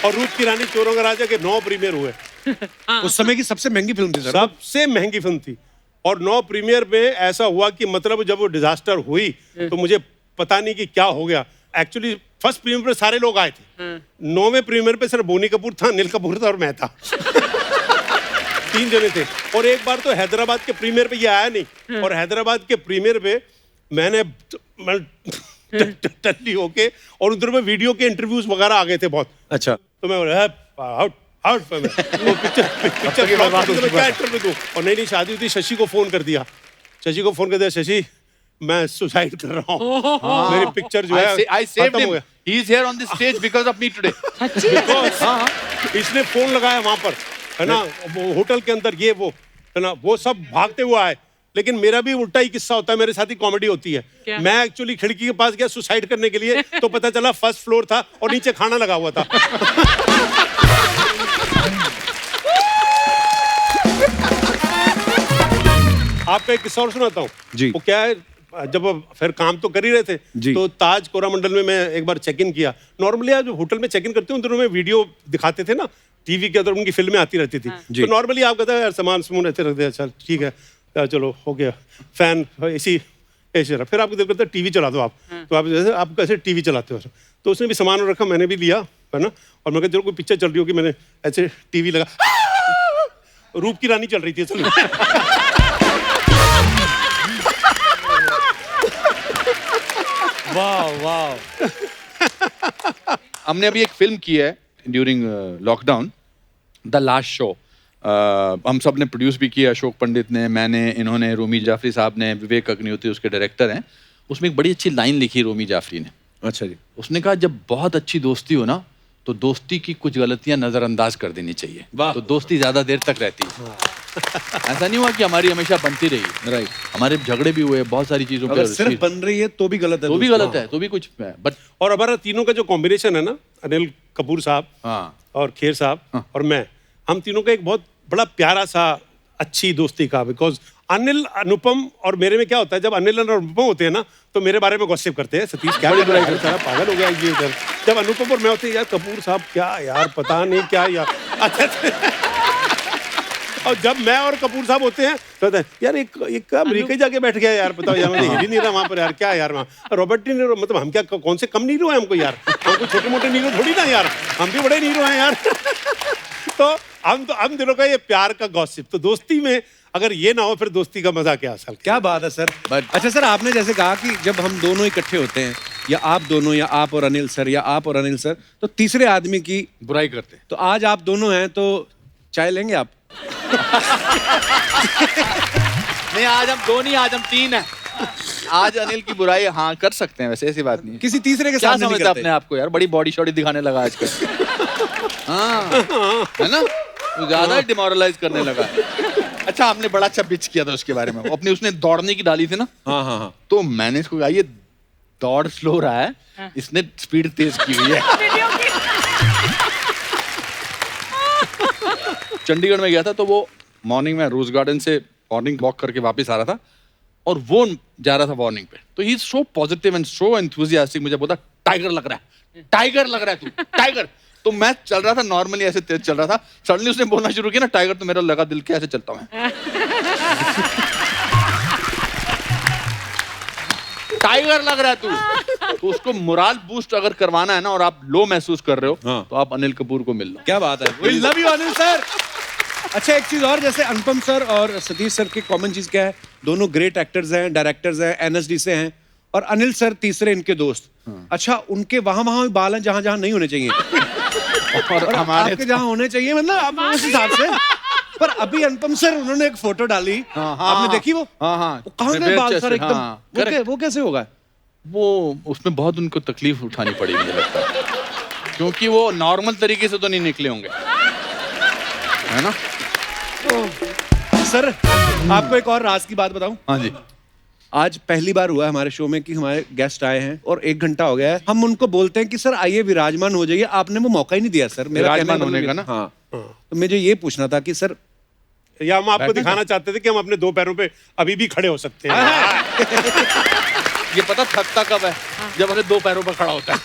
और रूप की रानी चोरों का राजा के 9 प्रीमियर हुए, उस समय की सबसे महंगी फिल्म थी सर। सबसे महंगी फिल्म थी। और 9 प्रीमियर में ऐसा हुआ कि मतलब जब वो डिजास्टर हुई तो मुझे पता नहीं कि क्या हो गया। एक्चुअली फर्स्ट प्रीमियर पे सारे लोग आए थे, 9वें प्रीमियर पे सिर्फ बोनी कपूर था, अनिल कपूर था और मैं था। 3 जने थे। और एक बार तो हैदराबाद के प्रीमियर पे ये आया नहीं, और हैदराबाद के प्रीमियर पे मैं टल्ली होके, और उधर में वीडियो के इंटरव्यूज वगैरह आ गए थे बहुत। अच्छा। तो मैं बोला आउट वो पिक्चर क्या इंटरव्यू दूं। और नहीं शादी हुई थी, शशि को फोन कर दिया, शशि मैं सुसाइड कर रहा हूँ, मेरी पिक्चर जो है I saved खत्म हो him. गया। He is here on this stage because of me today. Because इसने फोन लगाया वहां पर, है ना, वो होटल के अंदर, ये वो है ना, वो सब भागते हुए आए। लेकिन मेरा भी उल्टा ही किस्सा होता है, मेरे साथ ही कॉमेडी होती है। क्या? मैं एक्चुअली खिड़की के पास गया सुसाइड करने के लिए, तो पता चला फर्स्ट फ्लोर था और नीचे खाना लगा हुआ था। आपको एक किस्सा और सुनाता हूँ जी। वो क्या है, जब फिर काम तो कर ही रहे थे, जी। तो ताज कोरामंडल में मैं एक बार चेक इन किया। नॉर्मली आप जो होटल में चेक इन करते हो उन दिनों में वीडियो दिखाते थे ना, टीवी के अंदर उनकी फिल्में आती रहती थी। जी। तो नॉर्मली आप कहते हैं यार सामान समून ऐसे रखते हैं, चल ठीक है यार, चलो हो गया, फैन ऐसी ऐसे रहा। फिर आपको दिल करता है टीवी चला दो आप, तो आप जैसे आप कैसे टीवी चलाते हो। तो उसने भी सामान रखा, मैंने भी लिया, है ना। और मैं कहा चलो कोई पिक्चर चल रही होगी, मैंने ऐसे टीवी लगा, रूप की रानी चल रही थी असल में। वाह वाह। हमने अभी एक फिल्म की है during lockdown, the last show. हम सब ने प्रोड्यूस भी किया, अशोक पंडित ने, मैंने, इन्होंने, रोमी जाफरी साहब ने, विवेक अग्निहोत्री उसके डायरेक्टर हैं। उसमें एक बड़ी अच्छी लाइन लिखी रोमी जाफरी ने। अच्छा जी। उसने कहा जब बहुत अच्छी दोस्ती हो ना, तो दोस्ती की कुछ गलतियां नजरअंदाज कर देनी चाहिए, वाह। तो दोस्ती ज्यादा देर तक रहती है। ऐसा नहीं हुआ कि हमारी हमेशा बनती रही, राइट। हमारे झगड़े भी हुए बहुत सारी चीजों अगर पे, सिर्फ बन रही है तो भी गलत है, तो भी दोस्तों। गलत है, तो भी कुछ बट और हमारा तीनों का जो कॉम्बिनेशन है ना, अनिल कपूर साहब हाँ और खेर साहब और मैं, हम तीनों का एक बहुत बड़ा प्यारा सा अच्छी दोस्ती का। बिकॉज अनिल, अनुपम और मेरे में क्या होता है, जब अनिल और अनुपम होते हैं ना तो मेरे बारे में गॉसिप करते हैं, सतीश क्या कर रहा है, सारा पागल हो गया ये उधर। जब अनुपम और मैं होते हैं, यार कपूर साहब क्या यार, पता नहीं क्या यार। अच्छा और जब मैं और कपूर साहब होते हैं तो कहते हैं यार एक अमेरिका जाके बैठ गया यार, बताओ यार, मैं हिल ही नहीं रहा वहां पर यार, क्या यार वहाँ रॉबर्ट डी नीरो, मतलब हम क्या कौन से कम नीरो हैं हमको यार, हम कोई छोटे मोटे नीरो थोड़ी ना यार, हम भी बड़े नीरो हैं यार। तो हम दिनों का ये प्यार का गॉसिप। तो दोस्ती में अगर ये ना हो फिर दोस्ती का मजा क्या असल। क्या बात है सर। अच्छा सर, आपने जैसे कहा कि जब हम दोनों इकट्ठे होते हैं, या आप दोनों, या आप और अनिल सर, या आप और अनिल सर, तो तीसरे आदमी की बुराई करते हैं। तो आज आप दोनों हैं तो चाय लेंगे आप? नहीं, आज हम दो नहीं, आज हम 3 हैं। आज अनिल की बुराई हाँ कर सकते हैं, वैसे ऐसी बात नहीं है। किसी तीसरे के क्या सामने नहीं समझता करते। अपने आप को यार, बड़ी बॉडी शॉडी दिखाने लगा आजकल। हाँ, है ना, वो ज्यादा डिमोरलाइज करने लगा। अच्छा, आपने बड़ा अच्छा पिच किया था उसके बारे में, वो अपनी उसने दौड़ने की डाली थी ना। हाँ हाँ हाँ। तो मैंने इसको कहा ये दौड़ स्लो रहा है, इसने स्पीड तेज की हुई है। वीडियो की चंडीगढ़ में गया था, तो वो मॉर्निंग में रोज गार्डन से मॉर्निंग वॉक करके वापस आ रहा था, और वो जा रहा था मॉर्निंग पे। तो he is so positive and so enthusiastic, मुझे बोला टाइगर लग रहा है, टाइगर लग रहा है तू, टाइगर। तो मैं चल रहा था नॉर्मली, ऐसे तेज चल रहा था, सडनली उसने बोलना शुरू किया ना टाइगर, तो मेरा लगा दिल के ऐसे चलता हूँ टाइगर लग रहा है तू। तो उसको मोरल बूस्ट अगर करवाना है ना, और आप लो महसूस कर रहे हो, हाँ। तो आप अनिल कपूर को मिल लो। क्या बात है। We love you Anil sir. अच्छा, एक चीज और, जैसे अनुपम सर और सतीश सर की कॉमन चीज क्या है? दोनों ग्रेट एक्टर्स हैं, डायरेक्टर्स हैं, एनएसडी से हैं, और अनिल सर तीसरे इनके दोस्त। अच्छा, उनके वहां वहां भी बाल हैं जहां जहां नहीं होने चाहिए, और हमारे आपके जहां होने चाहिए, मतलब आप उस हिसाब से। पर अभी अनुपम सर, उन्होंने एक फोटो डाली, हाँ, हाँ, आपने देखी वो? हाँ हाँ, वो कहाँ गए बाल सर एकदम? हाँ, वो कैसे होगा? वो उसमें बहुत उनको तकलीफ उठानी पड़ी मुझे लगता है, क्योंकि वो नॉर्मल तरीके से तो नहीं निकले होंगे, है ना। सर, आपको एक और राज की बात बताऊं? हाँ जी। आज पहली बार हुआ है हमारे शो में कि हमारे गेस्ट आए हैं और 1 घंटा हो गया है, हम उनको बोलते हैं कि सर आइए विराजमान हो जाइए, आपने वो मौका ही नहीं दिया सर। मेरा विराजमान कहने होने मतलब का ना? हाँ। तो मुझे ये पूछना था कि सर, या हम आपको बैठे दिखाना चाहते थे कि हम अपने 2 पैरों पे अभी भी खड़े हो सकते हैं। ये पता थकता कब है? जब अपने 2 पैरों पर खड़ा होता है।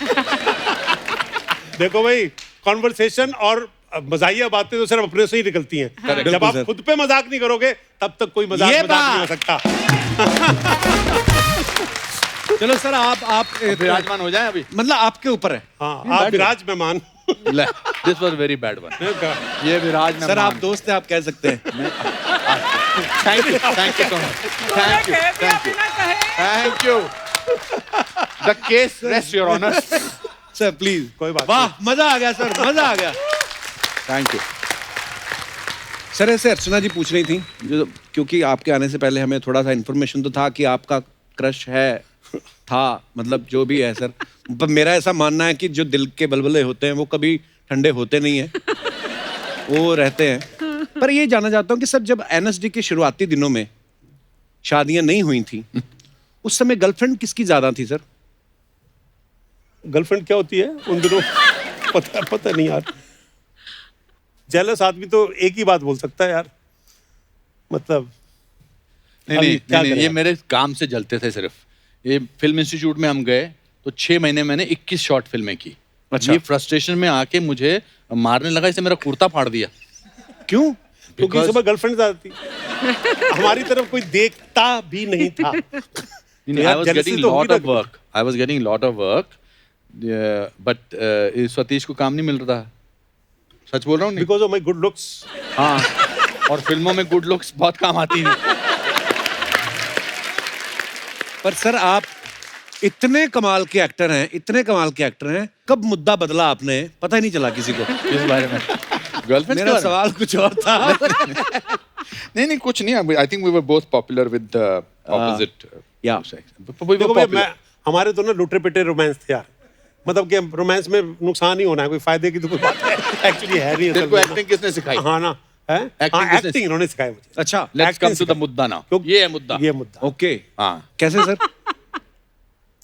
देखो भाई, कॉन्वर्सेशन और मजाहिया बातें तो सिर्फ अपने से ही निकलती हैं। जब बिल्कुल आप सर। खुद पे मजाक नहीं करोगे तब तक कोई मजाक ये मजाक नहीं हो बात। सकता। चलो सर, आप विराजमान हो जाए अभी। मतलब आपके ऊपर है हाँ, आप विराज मेहमान। This was very bad one. ये विराज में सर, आप दोस्त हैं, आप कह सकते हैं। Thank you so much, thank you, thank you, thank you. The case rest your honour. Sir please, कोई बात वाह, मजा आ गया सर, मजा आ गया। Thank you. सर, ऐसे अर्चना जी पूछ रही थी, जो क्योंकि आपके आने से पहले हमें थोड़ा सा इन्फॉर्मेशन तो था कि आपका क्रश है, था, मतलब जो भी है सर। पर मेरा ऐसा मानना है कि जो दिल के बलबले होते हैं वो कभी ठंडे होते नहीं हैं, वो रहते हैं। पर ये जानना चाहता हूँ कि सर, जब एनएसडी के शुरुआती दिनों में शादियां नहीं हुई थी, उस समय गर्लफ्रेंड किसकी ज्यादा थी सर? गर्लफ्रेंड क्या होती है उन दिनों? पता नहीं यार। जेलस आदमी तो एक ही बात बोल सकता है यार, मतलब नहीं अभी नहीं, क्या नहीं, करें ये आप? मेरे काम से जलते थे सिर्फ। ये फिल्म इंस्टीट्यूट में हम गए तो 6 महीने मैंने 21 शॉर्ट फिल्में की। अच्छा। ये फ्रस्ट्रेशन में आके मुझे मारने लगा, इसे मेरा कुर्ता फाड़ दिया। क्यों? क्योंकि Because- सुबह गर्लफ्रेंड आती हमारी तरफ कोई देखता भी नहीं था। I यार, was jealousy getting तो lot होगी of ना। work. I was getting lot of work. But Satish को काम नहीं मिल रहा था। सच बोल रहा हूँ नहीं? Because of my good looks. हाँ, और फिल्मों में गुड लुक्स बहुत काम आती हैं। पर सर, आप इतने कमाल के एक्टर हैं, इतने कमाल के एक्टर हैं, कब मुद्दा बदला आपने, पता ही नहीं चला किसी को। इस बारे में गर्लफ्रेंड मेरा सवाल कुछ और था। नहीं नहीं, कुछ नहीं। I think we were both popular with the opposite Yeah. देखो भाई, हमारे तो ना लुटे पिटे रोमांस थे यार। मतलब कि रोमांस में नुकसान ही होना है, कोई फायदे की तो कोई बात है एक्चुअली है नहीं। तेरे को एक्टिंग किसने सिखाई? हाँ ना, है Acting किसने- एक्टिंग इन्होंने सिखाई मुझे। अच्छा, let's come acting to the सिखाई। मुद्दा नाउ। क्यों- ये है मुद्दा। ये मुद्दा ओके। हाँ, कैसे सर?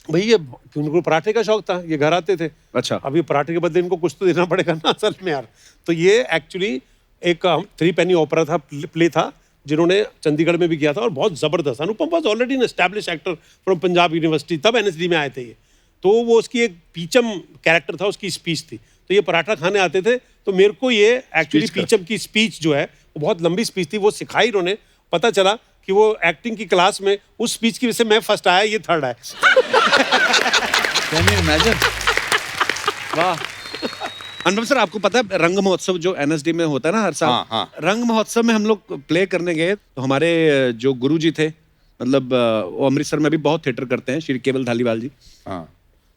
भाई, ये उनको पराठे का शौक था, ये घर आते थे। अच्छा। अभी पराठे के बदले इनको कुछ तो देना पड़ेगा ना असल में यार। तो ये एक्चुअली एक 3 पेनी ओपेरा था, प्ले था, जिन्होंने चंडीगढ़ में भी किया था और बहुत जबरदस्त। Anupam was already an establish actor from Punjab university, तब एनएसडी में आए थे ये। तो वो उसकी एक पीचम कैरेक्टर था, उसकी स्पीच थी। तो ये पराठा खाने आते थे, तो मेरे को ये एक्चुअली पीचम की स्पीच जो है वो बहुत लंबी स्पीच थी, वो सिखाई इन्होंने। पता चला कि वो एक्टिंग की क्लास में उस स्पीच की वजह से मैं फर्स्ट आया, ये थर्ड आया। Can you imagine? वाह। अनुपम सर, आपको पता है रंग महोत्सव जो एनएसडी में होता है ना हर साल, हाँ, हाँ। रंग महोत्सव में हम लोग प्ले करने गए तो हमारे जो गुरुजी थे, मतलब वो अमृतसर में भी बहुत थिएटर करते हैं, श्री केवल धालीवाल जी। हाँ।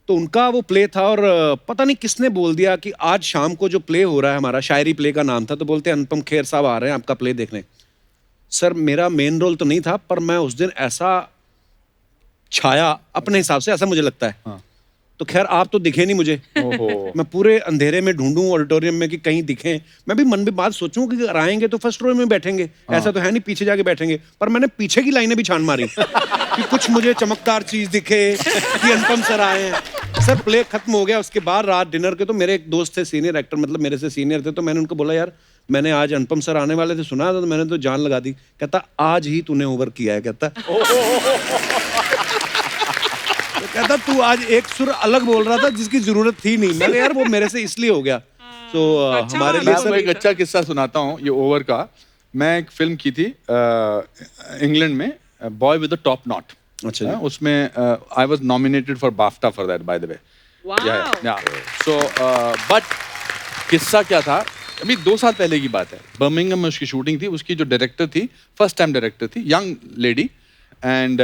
तो उनका वो प्ले था और पता नहीं किसने बोल दिया कि आज शाम को जो प्ले हो रहा है हमारा, शायरी प्ले का नाम था, तो बोलते हैं अनुपम खेर साहब आ रहे हैं आपका प्ले देखने। सर मेरा मेन रोल तो नहीं था, पर मैं उस दिन ऐसा छाया अपने हिसाब से, ऐसा मुझे लगता है। हाँ। तो खैर आप तो दिखे नहीं मुझे। ओहो। मैं पूरे अंधेरे में ढूंढूं ऑडिटोरियम में कि कहीं दिखें। मैं भी मन में बात सोचूं कि अगर आएंगे तो फर्स्ट रो में बैठेंगे, ऐसा तो है नहीं पीछे जाके बैठेंगे। पर मैंने पीछे की लाइनें भी छान मारी कि कुछ मुझे चमकदार चीज दिखे कि अनुपम सर आए हैं। सर प्ले खत्म हो गया, उसके बाद रात डिनर के तो मेरे एक दोस्त थे सीनियर एक्टर, मतलब मेरे से सीनियर थे, तो मैंने उनको बोला यार मैंने आज अनुपम सर आने वाले थे सुना था, तो मैंने तो जान लगा दी। कहता आज ही तूने ओवर किया है। कहता तो कहता तू आज एक सुर अलग बोल रहा था जिसकी जरूरत थी नहीं। मैंने यार वो मेरे से इसलिए हो गया। तो अच्छा हमारे बात लिए मैं आपको सर एक अच्छा किस्सा सुनाता हूँ ये ओवर का। मैं एक फिल्म की थी इंग्लैंड में, boy with the top not. अच्छा जी। उसमें I was nominated for BAFTA for that, by the way. Wow. So but किस्सा क्या था, अभी 2 साल पहले की बात है, बर्मिंघम में उसकी शूटिंग थी। उसकी जो डायरेक्टर थी, फर्स्ट टाइम डायरेक्टर थी, यंग लेडी, एंड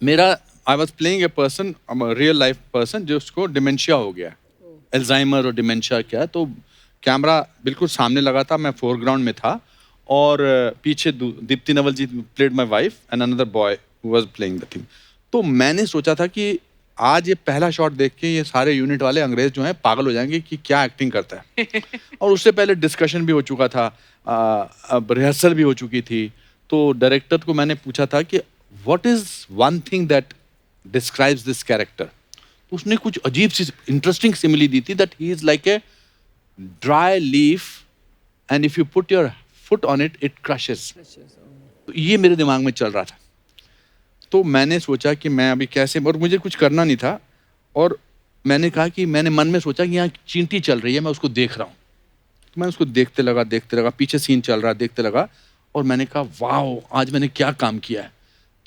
मेरा I was playing a person, real life person जिसको डिमेंशिया हो गया, एल्जाइमर और डिमेंशिया क्या। तो कैमरा बिल्कुल सामने लगा था, मैं फोरग्राउंड में था, और पीछे Deepti Naval ji played my wife and another boy who was playing the thing. तो मैंने सोचा था कि आज ये पहला शॉट देख के ये सारे यूनिट वाले अंग्रेज जो हैं पागल हो जाएंगे कि क्या एक्टिंग करता है। और उससे पहले डिस्कशन भी हो चुका था, अब रिहर्सल भी हो चुकी थी। तो डायरेक्टर को मैंने पूछा था कि what is one thing that describes this character. तो उसने कुछ अजीब सी इंटरेस्टिंग सिमिली दी थी, that he is like a dry leaf and if you put your foot on it it crushes. तो ये मेरे दिमाग में चल रहा था। तो मैंने सोचा कि मैं अभी कैसे, और मुझे कुछ करना नहीं था, और मैंने कहा कि मैंने मन में सोचा कि यहाँ चींटी चल रही है, मैं उसको देख रहा हूँ। तो मैं उसको देखते लगा, पीछे सीन चल रहा, देखते लगा, और मैंने कहा वाओ आज मैंने क्या काम किया है।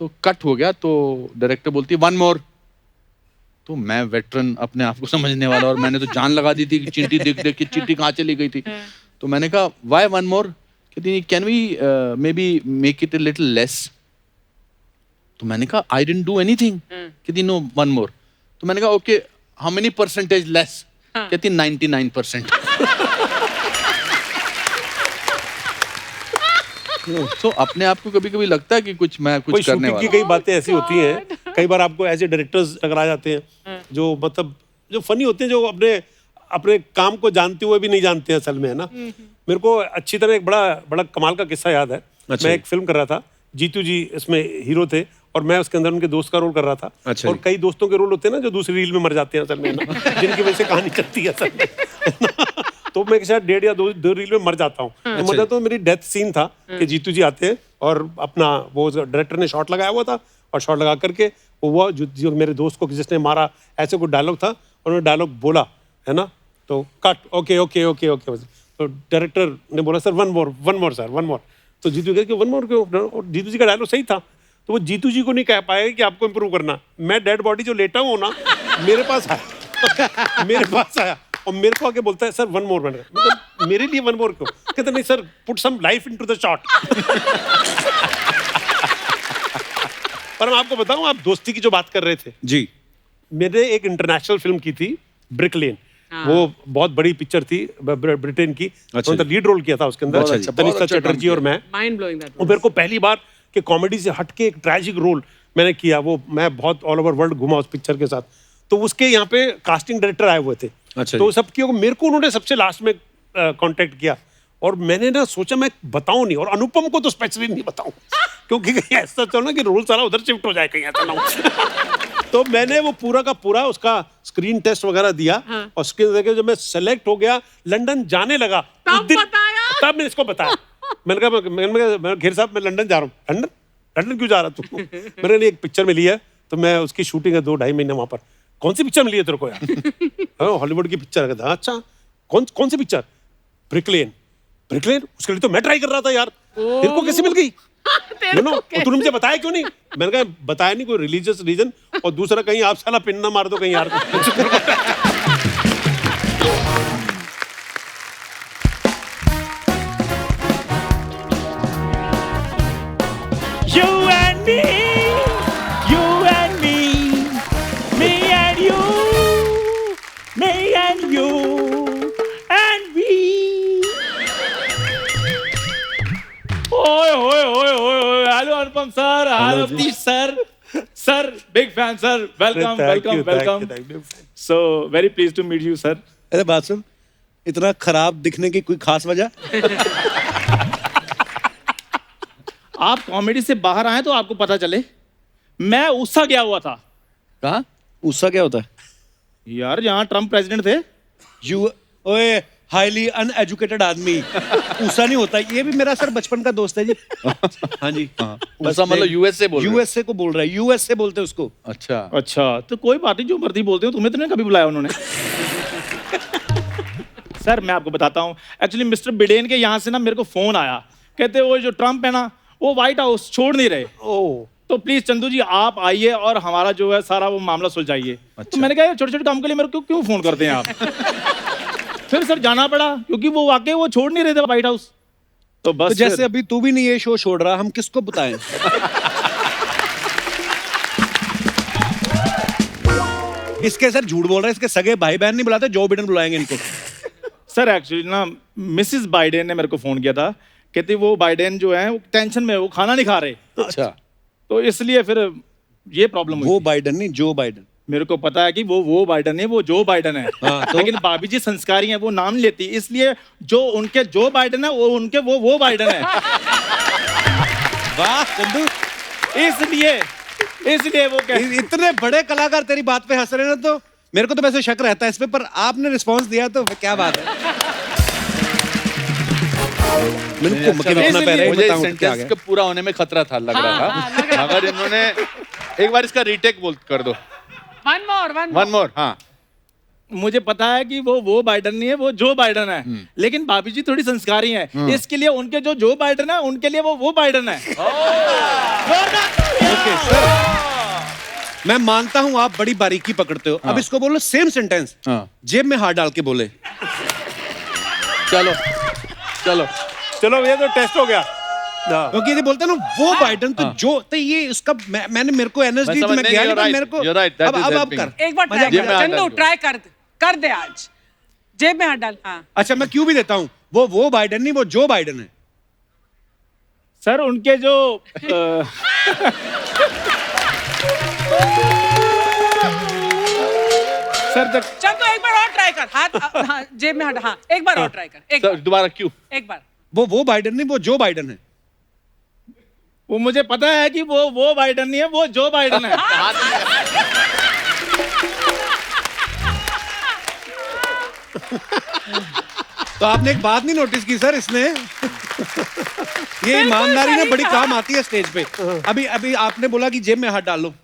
तो कट हो गया, तो डायरेक्टर बोलती है 1 मोर। तो मैं वेटरन अपने आप को समझने वाला, और मैंने तो जान लगा दी थी कि चींटी देख देख के चींटी कहाँ चली गई थी। तो मैंने कहा वाई 1 मोर। कहती can we maybe make it a little less. तो मैंने कहा आई डिडंट डू एनीथिंग। कहती नो 1 मोर। तो मैंने कहा okay how many percentage less. कहती 99%। तो अपने आप को कभी कभी लगता है कि कुछ मैं कोई कुछ करने शूटिंग की वाला कई बातें ऐसी होती हैं, कई बार आपको ऐसे डायरेक्टर्स अगर आ जाते हैं जो मतलब जो फनी होते हैं, जो अपने अपने काम को जानते हुए भी नहीं जानते हैं असल में, है ना। मेरे को अच्छी तरह एक बड़ा बड़ा कमाल का किस्सा याद है। अच्छा। मैं एक फिल्म कर रहा था, जीतू जी इसमें हीरो थे, और मैं उसके अंदर उनके दोस्त का रोल कर रहा था। अच्छा और जी। कई दोस्तों के रोल होते हैं ना जो दूसरी रील में मर जाते हैं असल में, ना, जिनकी वजह से कहानी चलती है असल में। तो मैं शायद 1.5 या 2 रील में मर जाता हूँ। तो मर जाता हूँ, मेरी डेथ सीन था कि जीतू जी आते हैं और अपना वो डायरेक्टर ने शॉट लगाया हुआ था, और शॉट लगा करके वो जो मेरे दोस्त को जिसने मारा, ऐसे कोई डायलॉग था, और उन्होंने डायलॉग बोला, है ना। तो cut, okay okay okay okay. तो डायरेक्टर ने बोला सर 1 मोर सर 1 मोर। तो जीतू कह के 1 मोर क्यों? और जीतू जी का डायलॉग सही था, तो वो जीतू जी को नहीं कह पाए कि आपको इंप्रूव करना। मैं डेड बॉडी जो लेटा हूँ ना, मेरे पास आया मेरे पास आया और मेरे को आके बोलता है सर 1 मोर। मैंने कहा मेरे लिए 1 मोर क्यों? कहते नहीं sir put some life into the shot. पर मैं आपको बताऊं, आप दोस्ती की जो बात कर रहे थे जी, मैंने एक इंटरनेशनल फिल्म की थी ब्रिक लेन। वो बहुत बड़ी पिक्चर थी ब्रिटेन की। अच्छा। तो लीड रोल किया था उसके अंदर अच्छा जी। तनिष्का बहुत अच्छा चटर्जी और मैं। Mind blowing that. और मेरे को पहली बार कि कॉमेडी से हटके एक ट्रैजिक रोल मैंने किया। वो मैं बहुत ऑल ओवर वर्ल्ड घूमा उस पिक्चर के साथ। तो उसके यहाँ पे कास्टिंग डायरेक्टर आए हुए थे। अच्छा तो जी। सब किया, मेरे को उन्होंने सबसे लास्ट में कांटेक्ट किया, और मैंने ना सोचा मैं बताऊं नहीं, और अनुपम को तो स्पेशली नहीं बताऊं, क्योंकि कहीं ऐसा चलो ना कि रोल सारा उधर शिफ्ट हो जाए, कहीं ऐसा ना हो। तो मैंने वो पूरा का पूरा उसका स्क्रीन टेस्ट वगैरह दिया, और स्क्रीन देके जब मैं सेलेक्ट हो गया, लंदन जाने लगा, तब उस दिन- बताया? तब मैंने इसको बताया। मैंने कहा घेर साहब मैं लंदन जा रहा हूँ। लंदन लंदन क्यों जा रहा तू? मैंने एक पिक्चर में लिया, तो मैं उसकी शूटिंग है 2-2.5 महीने वहां पर। कौन सी पिक्चर में ली है तेरे को यार? हॉलीवुड की पिक्चर है। अच्छा कौन सी पिक्चर? ब्रिक लेन। उसके लिए तो मैं ट्राई कर रहा था यार, तेरे को कैसे मिल गई? तेरे नो, को तूने मुझे बताया क्यों नहीं? मैंने कहा बताया नहीं, कोई रिलीजियस रीजन, और दूसरा कहीं आप साला पिन ना मार दो कहीं यार। You and me, you and me, me and you, me and you, and we. Hello Anupam sir, hello Please sir. Sir, big fan sir. Welcome, welcome, welcome. So very pleased to meet you sir. अरे बात सुन, इतना खराब दिखने की कोई खास वजह? आप कॉमेडी से बाहर आए तो आपको पता चले। मैं उस्सा गया हुआ था। कहा? उसका क्या होता है? यार यहाँ ट्रम्प प्रेसिडेंट थे। यू ओए हाईली अनएजुकेटेड आदमी। ऊसा नहीं होता। ये भी मेरा सर बचपन का दोस्त है जी। हाँ जी। ऊसा मतलब यूएसए बोल रहे हो? यूएसए को बोल रहा है। यूएसए बोलते हैं उसको। अच्छा अच्छा तो कोई बात नहीं, जो मर्जी बोलते हो। तुम्हें तो नहीं कभी बुलाया उन्होंने। सर मैं आपको बताता हूँ, एक्चुअली मिस्टर बिडेन के यहाँ से ना मेरे को फोन आया, कहते वो जो ट्रम्प है ना वो व्हाइट हाउस छोड़ नहीं रहे। तो प्लीज चंदू जी आप आइए और हमारा जो है सारा वो मामला सुलझाइए। तो मैंने कहा छोटे छोटे काम के लिए मेरे को क्यों फोन करते हैं आप। फिर सर जाना पड़ा क्योंकि वो वाकई वो छोड़ नहीं रहे थे व्हाइट हाउस। तो बस तो जैसे अभी तू भी नहीं ये शो छोड़ रहा, हम किसको बताएं? इसके सर झूठ बोल रहे हैं, इसके सगे भाई बहन नहीं बुलाते, जो बिडेन बुलाएंगे इनको। सर एक्चुअली ना मिसिस बाइडेन ने मेरे को फोन किया था, कहती वो बाइडेन जो है वो टेंशन में, वो खाना नहीं खा रहे। अच्छा तो इसलिए फिर ये प्रॉब्लम हुई। वो बाइडेन नहीं, जो बाइडेन। मेरे को पता है कि वो बाइडेन है, वो जो बाइडेन है। हाँ, तो? लेकिन भाभी जी संस्कारी हैं, वो नाम नहीं लेती, इसलिए जो उनके जो बाइडेन है वो उनके वो बाइडेन है। वाह चंदू, इसलिए वो कह इतने बड़े कलाकार तेरी बात पे हंस रहे हैं ना, तो मेरे को तो वैसे शक रहता है इस पे, पर आपने रिस्पांस दिया तो क्या बात है। मुझे इस सेंटेंस के पूरा होने में खतरा था, लग रहा था। अगर इन्होंने एक बार इसका रीटेक बोल कर दो। One more. हाँ मुझे पता है कि वो बाइडेन नहीं है, वो जो बाइडेन है। लेकिन भाभी जी थोड़ी संस्कारी हैं, इसके लिए उनके जो बाइडेन है उनके लिए वो बाइडेन है। ओके सर, मैं मानता हूं आप बड़ी बारीकी पकड़ते हो। अब इसको बोलो सेम सेंटेंस जेब में हाथ डाल के बोले। चलो चलो चलो ये तो टेस्ट हो गया। क्योंकि ये बोलते हैं ना वो बाइडेन, तो जो तो ये उसका मैंने मेरे को एनर्जी दी, तो मैं गया नहीं, मेरे को अब कर एक बार ट्राई कर चंदू, ट्राई कर दे आज। जेब में हाथ डाल। हाँ अच्छा मैं क्यों भी देता हूँ, वो बाइडेन नहीं, वो जो बाइडेन है। सर उनके जो सर चंदू एक बार और ट्राई कर। हाथ जेब में हाथ। हाँ एक बार और ट्राई कर। एक बार दोबारा क्यों? एक बार। वो बाइडेन नहीं, वो जो बाइडेन है। वो मुझे पता है कि वो बाइडेन नहीं है, वो जो बाइडेन है। तो आपने एक बात नहीं नोटिस की सर, इसने ये ईमानदारी ना बड़ी काम आती है स्टेज पे। अभी आपने बोला कि जेब में हाथ डालो,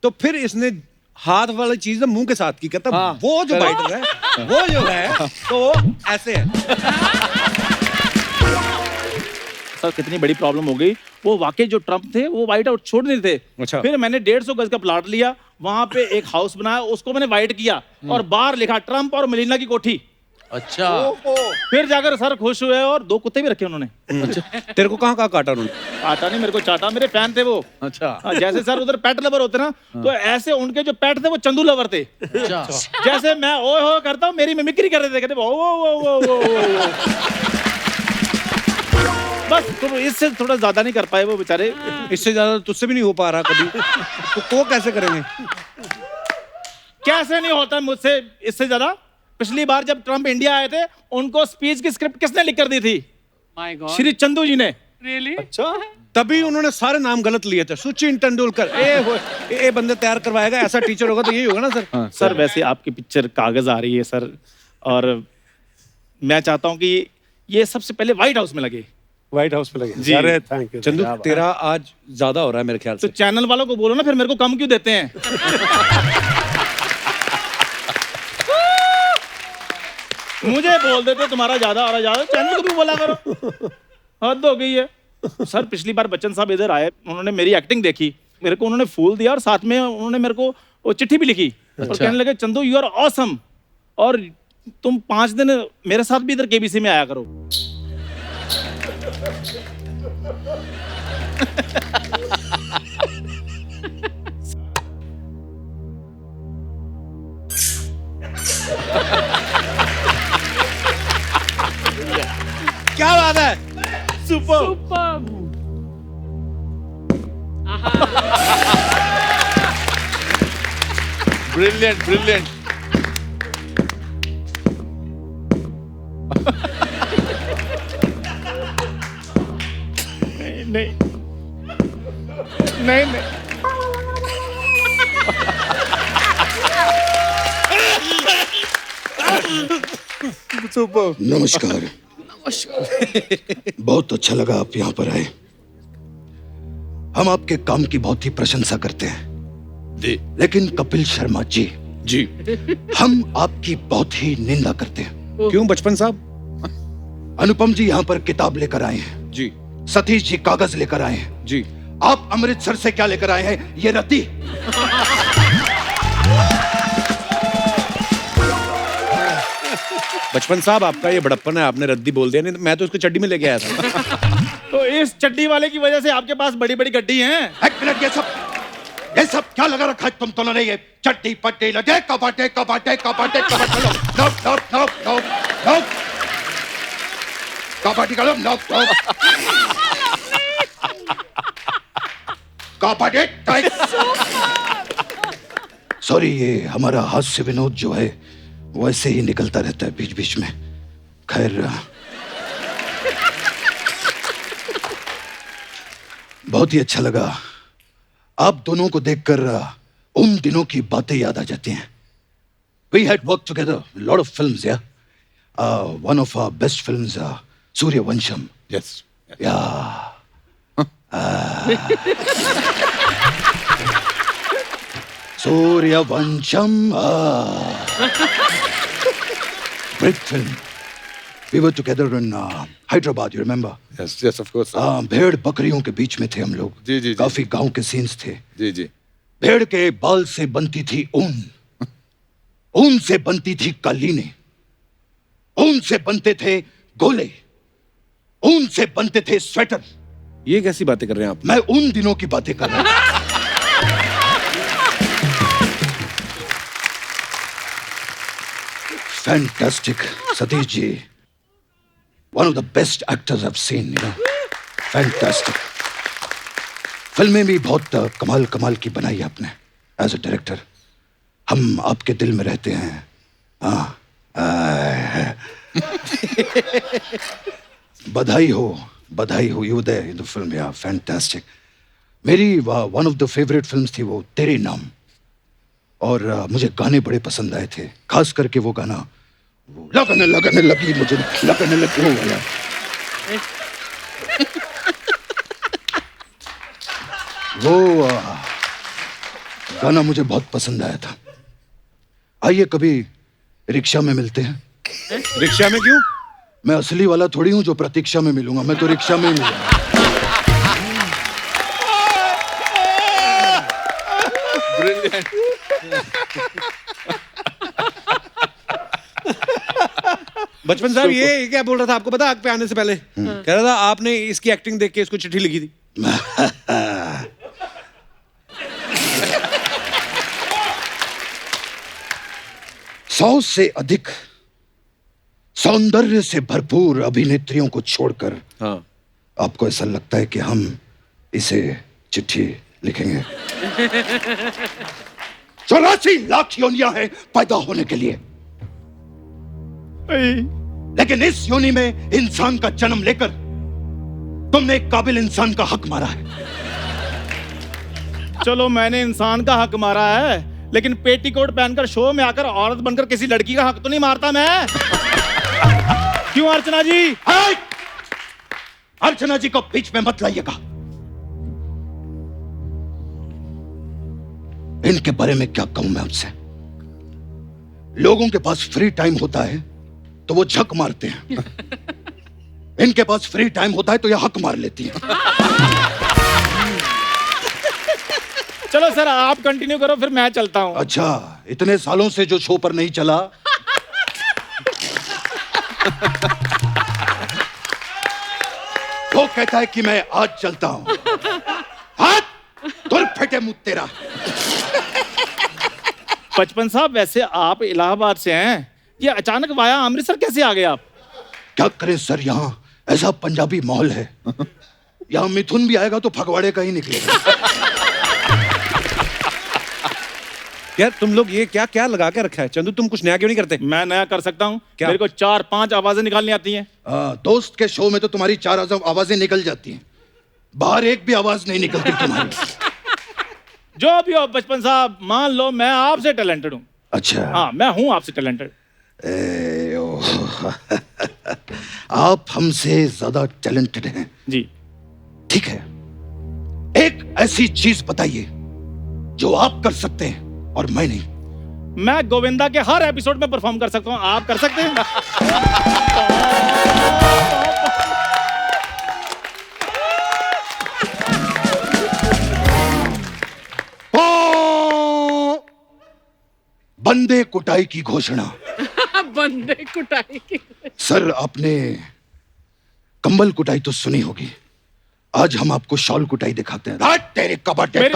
तो फिर इसने हाथ वाली चीज ना मुंह के साथ की, कहता वो जो बाइडेन है वो जो है तो वो ऐसे है। सर कितनी बड़ी प्रॉब्लम हो गई। वो वाकई जो ट्रम्प थे वो व्हाइट हाउस छोड़ नहीं थे। अच्छा। फिर मैंने 150 गज का प्लाट लिया, वहां पे एक हाउस बनाया, उसको मैंने व्हाइट किया और बाहर लिखा ट्रम्प और मेलिना की कोठी। अच्छा फिर जाकर सर खुश हुए और 2 कुत्ते भी रखे उन्होंने। अच्छा तेरे को कहाँ काटा उन्होंने? काटा नहीं, मेरे को चाटा, मेरे फैन थे वो। अच्छा जैसे सर उधर पेट लवर होते ना, तो ऐसे उनके जो पेट थे वो चंदू लवर थे। अच्छा जैसे मैं ओ हो करता हूँ, मेरी मिमिक्री कर रहे थे, कहते ओ। बस तो इससे थोड़ा ज्यादा नहीं कर पाए वो बेचारे। इससे ज्यादा तुझसे भी नहीं हो पा रहा कभी, तो कैसे करेंगे? कैसे नहीं होता मुझसे इससे ज्यादा। पिछली बार जब ट्रम्प इंडिया आए थे, उनको स्पीच की स्क्रिप्ट किसने लिख कर दी थी? माय गॉड, श्री चंदू जी ने। रियली? अच्छा तभी उन्होंने सारे नाम गलत लिए थे। सचिन तेंदुलकर ए बंदे तैयार करवाएगा, ऐसा टीचर होगा तो यही होगा ना सर। सर वैसे आपकी पिक्चर कागज आ रही है सर, और मैं चाहता हूं कि ये सबसे पहले व्हाइट हाउस में लगे। व्हाइट हाउस में लगे जी। अरे थैंक यू चंदू तेरा आज ज्यादा हो रहा है मेरे ख्याल तो से। चैनल वालों को बोलो ना, फिर मेरे को कम क्यों देते हैं? मुझे बोल देते तुम्हारा ज्यादा और ज्यादा, चैनल को भी बोला करो। हद हो गई है। सर पिछली बार बच्चन साहब इधर आए, उन्होंने मेरी एक्टिंग देखी, मेरे को उन्होंने फूल दिया और साथ में उन्होंने मेरे को वो चिट्ठी भी लिखी। और कहने लगे चंदू यू आर ऑसम, और तुम 5 दिन मेरे साथ भी इधर केबीसी में आया करो। क्या बात है? सुपर। Superb. Brilliant brilliant. नहीं नहीं नहीं। नमस्कार। बहुत अच्छा लगा आप यहाँ पर आए। हम आपके काम की बहुत ही प्रशंसा करते हैं, जी लेकिन कपिल शर्मा जी, जी। हम आपकी बहुत ही निंदा करते हैं। क्यों बचपन साहब? अनुपम जी यहाँ पर किताब लेकर आए हैं, जी सतीश जी कागज लेकर आए हैं, जी। आप अमृतसर से क्या लेकर आए हैं? ये रद्दी। बचपन साहब, आपका ये बड़प्पन है, आपने रद्दी बोल दिया, नहीं तो मैं तो उसको चड्डी में लेके आया था। तो इस चड्डी वाले की वजह से आपके पास बड़ी बड़ी गड्डी हैं। एक मिनट, ये सब क्या लगा रखा है तुम दोनों ने? ये चट्टी पट्टी लगे कबाटे कबाटे कबाटे कबाटे नोप नोप नोप नोप नोप कबाटी का नोप नोप कबाटे सॉरी, ये हमारा हास्य विनोद जो है वो ऐसे ही निकलता रहता है बीच बीच में। खैर, बहुत ही अच्छा लगा आप दोनों को देखकर। उन दिनों की बातें याद आ जाती हैं। We had worked together a lot of films, yeah. One of our best films, Suryavansham. Yes. Yeah. Suryavansham. Great film. We were together in Hyderabad, you remember? Yes yes of course. भेड़ बकरियों के बीच में थे हम लोग। जी, जी, जी। काफी गांव के सीन्स थे। जी जी। भेड़ के बाल से बनती थी ऊन, ऊन से बनती थी कालीने, ऊन से बनते थे गोले, ऊन से बनते थे स्वेटर। ये कैसी बातें कर रहे हैं आप? मैं उन दिनों की बातें कर रहा हूं। Fantastic, Satish ji, one of the best actors I've seen, you know. Fantastic. फिल्में भी बहुत कमाल कमाल की बनाई आपने एज अ डायरेक्टर। हम आपके दिल में रहते हैं। हाँ, बधाई हो, you there in the film, या फैंटास्टिक। मेरी one of the favourite films थी वो तेरे नाम, और मुझे गाने बड़े पसंद आए थे, खास करके वो गाना, वो लगने लगने लगी मुझे, लगने लगी, वो वाला। वो गाना मुझे बहुत पसंद आया था। आइए कभी रिक्शा में मिलते हैं। रिक्शा में क्यों? मैं असली वाला थोड़ी हूं जो प्रतीक्षा में मिलूंगा, मैं तो रिक्शा में ही मिलूंगा। ब्रिलियंट। बचपन साहब, ये क्या बोल रहा था आपको पता? आग पे आने से पहले कह रहा था आपने इसकी एक्टिंग देख के इसको चिट्ठी लिखी थी। सौ से अधिक सौंदर्य से भरपूर अभिनेत्रियों को छोड़कर हाँ। आपको ऐसा लगता है कि हम इसे चिट्ठी लिखेंगे? 84 लाख योनियां हैं पैदा होने के लिए, लेकिन इस योनि में इंसान का जन्म लेकर तुमने एक काबिल इंसान का हक मारा है। चलो मैंने इंसान का हक मारा है, लेकिन पेटीकोट पहनकर शो में आकर औरत बनकर किसी लड़की का हक तो नहीं मारता मैं। क्यों अर्चना जी? हाय! अर्चना जी को बीच में मत लाइएगा। इनके बारे में क्या कहूं मैं आपसे? लोगों के पास फ्री टाइम होता है तो वो झक मारते हैं, इनके पास फ्री टाइम होता है तो ये हक मार लेती हैं। चलो सर आप कंटिन्यू करो, फिर मैं चलता हूँ। अच्छा, इतने सालों से जो शो पर नहीं चला, वो जो कहता है कि मैं आज चलता हूं, हाथ दूर फटे मुंह तेरा। 55 साहब, वैसे आप इलाहाबाद से हैं, ये अचानक वाया अमृतसर कैसे आ गए आप? क्या करें सर, यहाँ ऐसा पंजाबी माहौल है, यहाँ मिथुन भी आएगा तो फगवाड़े का ही निकलेगा। यार तुम लोग ये क्या क्या लगा के रखा है? चंदू तुम कुछ नया क्यों नहीं करते? मैं नया कर सकता हूँ, क्या? मेरे को 4-5 आवाजें निकालनी आती हैं। दोस्त के शो में तो तुम्हारी 4 आवाजें निकल जाती हैं, बाहर एक भी आवाज नहीं निकलती तुम्हारी। जो भी हो 55 साहब, मान लो मैं आपसे टैलेंटेड हूँ। अच्छा। हाँ, मैं हूँ आपसे टैलेंटेड। आप हमसे ज्यादा टैलेंटेड हैं। जी। ठीक है, एक ऐसी चीज बताइए जो आप कर सकते हैं और मैं नहीं। मैं गोविंदा के हर एपिसोड में परफॉर्म कर सकता हूँ, आप कर सकते हैं? बंदे कुटाई की घोषणा। बंदे कुटाई की। सर, आपने कंबल कुटाई तो सुनी होगी, आज हम आपको शॉल कुटाई दिखाते हैं। रात तेरे कबाटे सर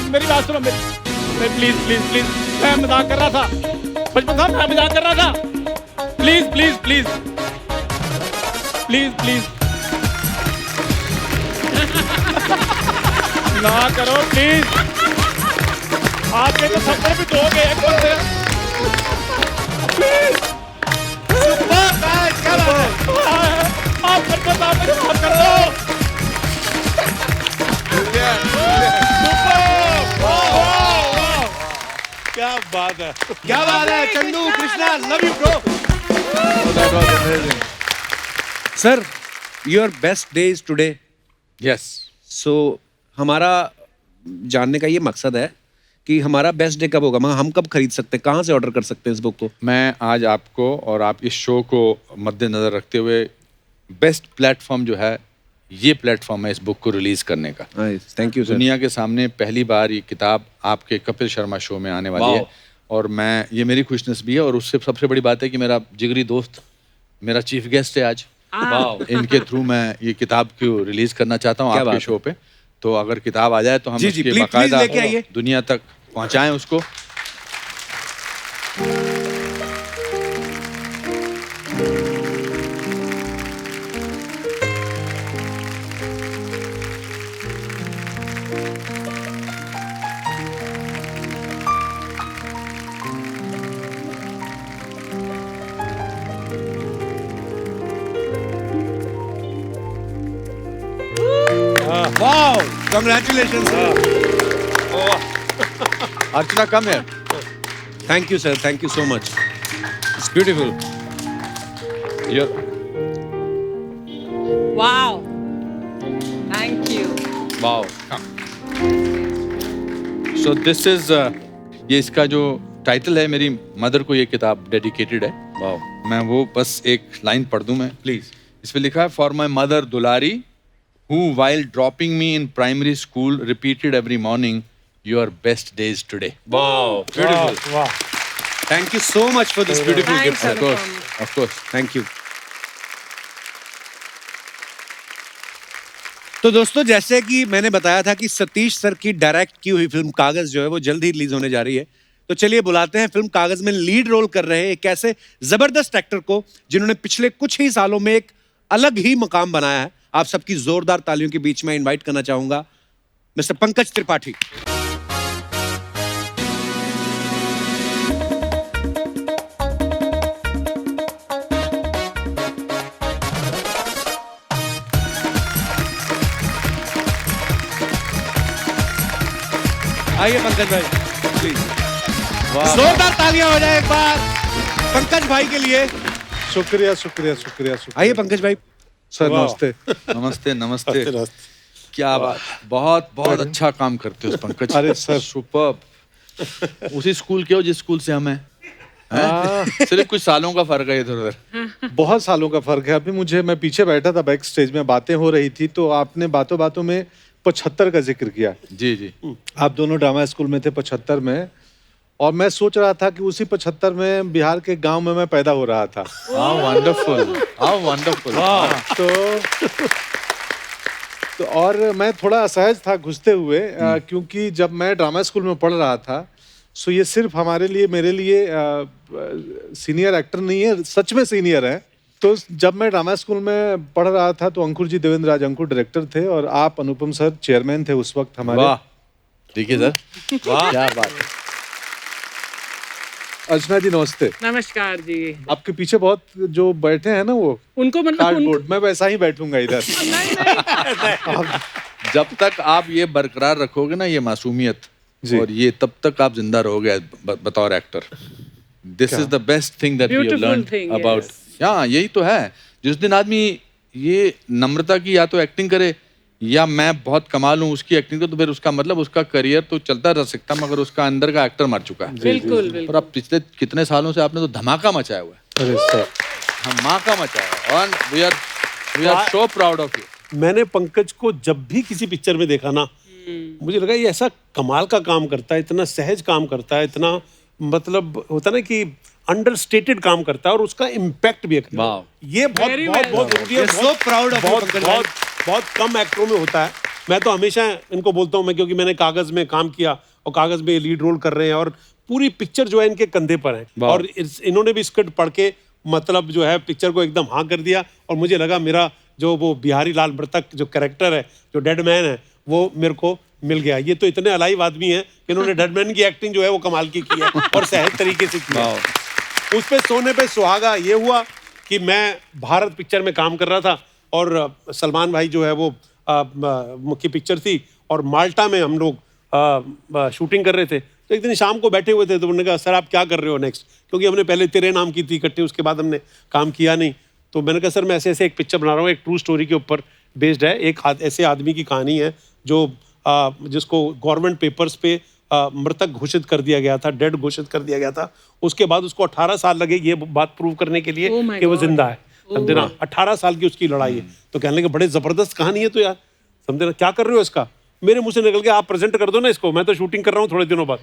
मेरी बात सुनो, प्लीज प्लीज प्लीज, मैं मजाक कर रहा था 55 साहब, मैं मजाक कर रहा था। Please please please please please ना करो प्लीज, आपके तो थप्पड़ भी दोगे एक बंदे। प्लीज आप 55 साहब मेरी बात कर दो। क्या बात है, क्या बात है Chandu, Krishna, love you bro. Sir, your best day is today. Yes. So हमारा जानने का ये मकसद है कि हमारा बेस्ट डे कब होगा, मगर हम कब खरीद सकते हैं, कहाँ से ऑर्डर कर सकते हैं इस बुक को? मैं आज आपको और आप इस शो को मद्देनजर रखते हुए बेस्ट प्लेटफॉर्म जो है, ये प्लेटफॉर्म है इस बुक को रिलीज करने का। Thank you sir. दुनिया के सामने पहली बार ये किताब आपके कपिल शर्मा शो में आने वाली है, और मैं, ये मेरी खुशनसीबी है, और उससे सबसे बड़ी बात है कि मेरा जिगरी दोस्त मेरा चीफ गेस्ट है आज। इनके थ्रू मैं ये किताब को रिलीज करना चाहता हूँ आपके शो पे। तो अगर किताब आ जाए तो हम जी, उसके प्लीज बाकायदा लेके आइए, दुनिया तक पहुंचाएं उसको। Wow, congratulations. अर्चना, कम है। Thank you sir, thank you so much, it's beautiful. Wow. Thank you. Wow. So this is, ये इसका जो टाइटल है, मेरी मदर को ये किताब डेडिकेटेड है। वाओ। मैं वो बस एक लाइन पढ़ दूं मैं, प्लीज। इस पे लिखा है, for my mother Dulari, who while dropping me in primary school repeated every morning, your best days today. Wow, beautiful. वाह। Thank you so much for this beautiful Thanks, gift. Of course. Thank you. तो दोस्तों, जैसे कि मैंने बताया था कि Satish sir की डायरेक्ट की हुई फिल्म कागज जो है वो जल्द ही रिलीज होने जा रही है, तो चलिए बुलाते हैं फिल्म कागज में लीड रोल कर रहे एक ऐसे जबरदस्त एक्टर को जिन्होंने पिछले कुछ ही सालों में एक अलग ही मकाम बनाया है। आप सबकी जोरदार तालियों के बीच में इनवाइट करना चाहूंगा मिस्टर पंकज त्रिपाठी। आइए पंकज भाई, प्लीज जोरदार तालियां हो जाए एक बार पंकज भाई के लिए। शुक्रिया शुक्रिया शुक्रिया शुक्रिया। आइए पंकज भाई। सर नमस्ते। नमस्ते नमस्ते। नमस्ते। क्या बात, बहुत बहुत अच्छा काम करते हो पंकज। अरे सर। सुपर्ब। उसी स्कूल के हो जिस स्कूल से हम हैं? सिर्फ कुछ सालों का फर्क है इधर उधर। बहुत सालों का फर्क है। अभी मैं पीछे बैठा था, बैक स्टेज में बातें हो रही थी, तो आपने बातों बातों में 75 का जिक्र किया। जी जी। आप दोनों ड्रामा स्कूल में थे 75 में, और मैं सोच रहा था कि उसी 75 में बिहार के गांव में मैं पैदा हो रहा था। How wonderful, how wonderful. तो और मैं थोड़ा असहज था घुसते हुए क्योंकि जब मैं ड्रामा स्कूल में पढ़ रहा था, सो ये सिर्फ हमारे लिए, मेरे लिए सीनियर एक्टर नहीं है, सच में सीनियर है। तो जब मैं ड्रामा स्कूल में पढ़ रहा था तो अंकुर जी, देवेंद्र राज अंकुर डायरेक्टर थे और आप अनुपम सर चेयरमैन थे उस वक्त हमारे। वाह, ठीक है सर, वाह क्या बात है। अर्चना जी नमस्ते। नमस्कार जी। आपके पीछे बहुत जो बैठे हैं ना वो उनको मतलब कार्डबोर्ड, मैं वैसा ही बैठूंगा इधर। जब तक आप ये बरकरार रखोगे ना ये मासूमियत, जी। और ये तब तक आप जिंदा रहोगे बतौर actor. This is the best thing that we have Beautiful learned thing, about. yes. हाँ, यही तो है। जिस दिन आदमी ये नम्रता की या तो एक्टिंग करे या मैं बहुत कमाल हूँ उसकी एक्टिंग को, तो फिर उसका मतलब उसका करियर तो चलता रह सकता मगर उसका अंदर का एक्टर मर चुका है। बिल्कुल और बिल्कुल। अब पिछले कितने सालों से आपने तो धमाका मचाया हुआ है, अरे सर, धमाका मचाया, और we are so proud of you. मैंने पंकज को जब भी किसी पिक्चर में देखा ना, मुझे लगा ये ऐसा कमाल का काम करता है, इतना सहज काम करता है, इतना मतलब होता ना कि अंडरस्टेटेड काम करता है और उसका इम्पैक्ट भी है। वाह। ये बहुत Very बहुत well. बहुत जरूरी है। so proud of you, बहुत पंकज बहुत बहुत कम एक्टरों में होता है। मैं तो हमेशा इनको बोलता हूँ, मैं क्योंकि मैंने कागज में काम किया और कागज में लीड रोल कर रहे हैं और पूरी पिक्चर जो है इनके कंधे पर है और इन्होंने भी स्क्रिप्ट पढ़ के मतलब जो है पिक्चर को एकदम हाँ कर दिया और मुझे लगा मेरा जो वो बिहारी लाल मृतक जो कैरेक्टर है, जो डेड मैन है, वो मेरे को मिल गया। ये तो इतने अलाइव आदमी हैं कि इन्होंने डेड मैन की एक्टिंग जो है वो कमाल की की है और सहज तरीके से की है। उस पे सोने पे सुहागा ये हुआ कि मैं भारत पिक्चर में काम कर रहा था और सलमान भाई जो है वो मुख्य पिक्चर थी और माल्टा में हम लोग शूटिंग कर रहे थे। तो एक दिन शाम को बैठे हुए थे तो उन्होंने कहा सर आप क्या कर रहे हो नेक्स्ट, क्योंकि हमने पहले तेरे नाम की थी इकट्ठे, उसके बाद हमने काम किया नहीं। तो मैंने कहा सर मैं ऐसे ऐसे एक पिक्चर बना रहा हूँ, एक ट्रू स्टोरी के ऊपर बेस्ड है। एक ऐसे आदमी की कहानी है जो जिसको गवर्नमेंट पेपर्स पे मृतक घोषित कर दिया गया था, डेड घोषित कर दिया गया था। उसके बाद उसको 18 साल लगे ये बात प्रूव करने के लिए Oh my कि वो God. जिंदा है। समझे ना, 18 साल की उसकी लड़ाई है। तो कहने लगे बड़े जबरदस्त कहानी है तो यार, समझे ना, क्या कर रहे हो इसका? मेरे मुंह से निकल के आप प्रेजेंट कर दो ना इसको, मैं तो शूटिंग कर रहा हूँ थोड़े दिनों बाद,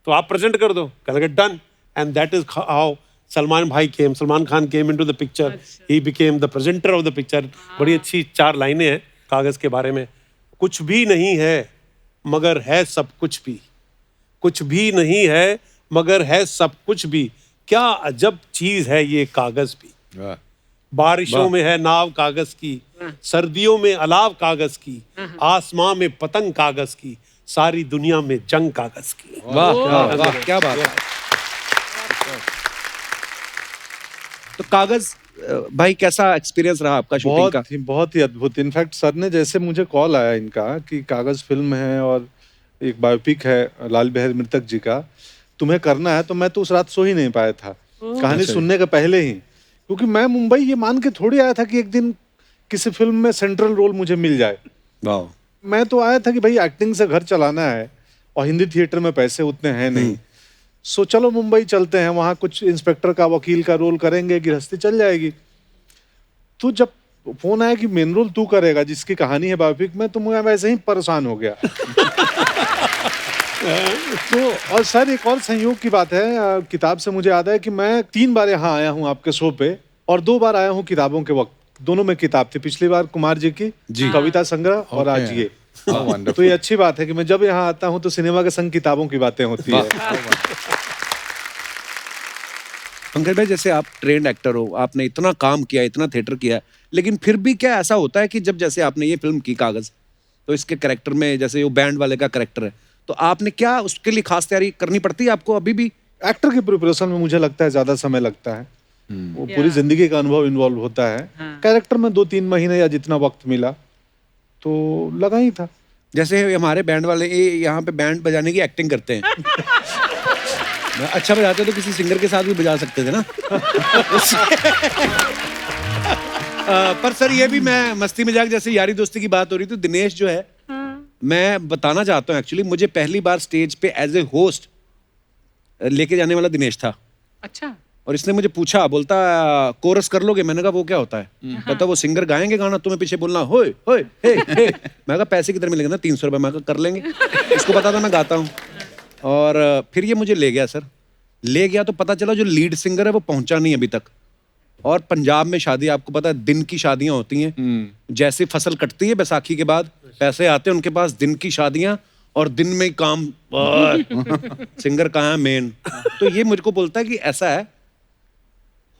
तो आप प्रेजेंट कर दो। कहने लगे done. And that is how Salman Khan came into the picture, he became the presenter of the picture. बड़ी अच्छी 4 लाइनें हैं कागज के बारे में। कुछ भी नहीं है मगर है सब कुछ भी, कुछ भी नहीं है मगर है सब कुछ भी, क्या अजब चीज है ये कागज भी। बारिशों में है नाव कागज की, सर्दियों में अलाव कागज की, आसमां में पतंग कागज की, सारी दुनिया में जंग कागज की। वाह वाह वाह, क्या बात है। तो कागज भाई कैसा एक्सपीरियंस रहा आपका शूटिंग का? बहुत ही अद्भुत। इनफैक्ट सर ने जैसे मुझे कॉल आया इनका कि कागज फिल्म है और एक बायोपिक है लाल बिहारी मृतक जी का, तुम्हें करना है, तो मैं तो उस रात सो ही नहीं पाया था कहानी सुनने के पहले ही, क्योंकि मैं मुंबई ये मान के थोड़ी आया था कि एक दिन किसी फिल्म में सेंट्रल रोल मुझे मिल जाए। मैं तो आया था कि भाई एक्टिंग से घर चलाना है और हिंदी थिएटर में पैसे उतने हैं नहीं, सो चलो मुंबई चलते हैं, वहाँ कुछ इंस्पेक्टर का वकील का रोल करेंगे, गृहस्थी चल जाएगी। तो जब फोन आया कि मेन रोल तू करेगा जिसकी कहानी है बायोपिक में, तो मैं वैसे ही परेशान हो गया। तो और सर एक और संयोग की बात है, किताब से मुझे याद है कि मैं 3 बार यहाँ आया हूँ आपके शो पे और 2 बार आया हूँ किताबों के वक्त, दोनों में किताब थी। पिछली बार कुमार जी की कविता संग्रह और आज ये। तो ये अच्छी बात है कि मैं जब यहाँ आता हूँ तो सिनेमा के संग किताबों की बातें होती है। पंकज भाई जैसे आप ट्रेंड एक्टर हो, आपने इतना काम किया, इतना थिएटर किया, लेकिन फिर भी क्या ऐसा होता है कि जब जैसे आपने ये फिल्म की कागज, तो इसके कैरेक्टर में जैसे वो बैंड वाले का कैरेक्टर है, तो आपने क्या उसके लिए खास तैयारी करनी पड़ती है आपको अभी भी? एक्टर की प्रिपरेशन में मुझे लगता है ज्यादा समय लगता है, वो पूरी जिंदगी का अनुभव इन्वॉल्व होता है। कैरेक्टर में 2-3 महीने या जितना वक्त मिला तो लगा ही था। जैसे हमारे बैंड वाले यहाँ पे बैंड बजाने की एक्टिंग करते हैं। अच्छा बजाते तो किसी सिंगर के साथ भी बजा सकते थे ना। पर सर ये भी मैं मस्ती मजाक जैसे यारी दोस्ती की बात हो रही थी, दिनेश जो है, मैं बताना चाहता हूँ एक्चुअली मुझे पहली बार स्टेज पे एज ए होस्ट लेके जाने वाला दिनेश था। अच्छा। और इसने मुझे पूछा, बोलता कोरस कर लोगे? मैंने कहा वो क्या होता है? कहता वो सिंगर गाएंगे गाना, तुम्हें पीछे बोलना होए होए हे हे। मैं कहा पैसे किधर मिलेंगे ना? 300 रुपए। मैं कहा कर लेंगे। इसको पता था मैं गाता हूँ। और फिर ये मुझे ले गया सर, ले गया तो पता चला जो लीड सिंगर है वो पहुंचा नहीं अभी तक। और पंजाब में शादी आपको पता है दिन की शादियां होती हैं, जैसे फसल कटती है बैसाखी के बाद पैसे आते हैं उनके पास, दिन की शादियां और दिन में ही काम सिंगर कहाँ है मेन। तो ये मुझको बोलता है कि ऐसा है,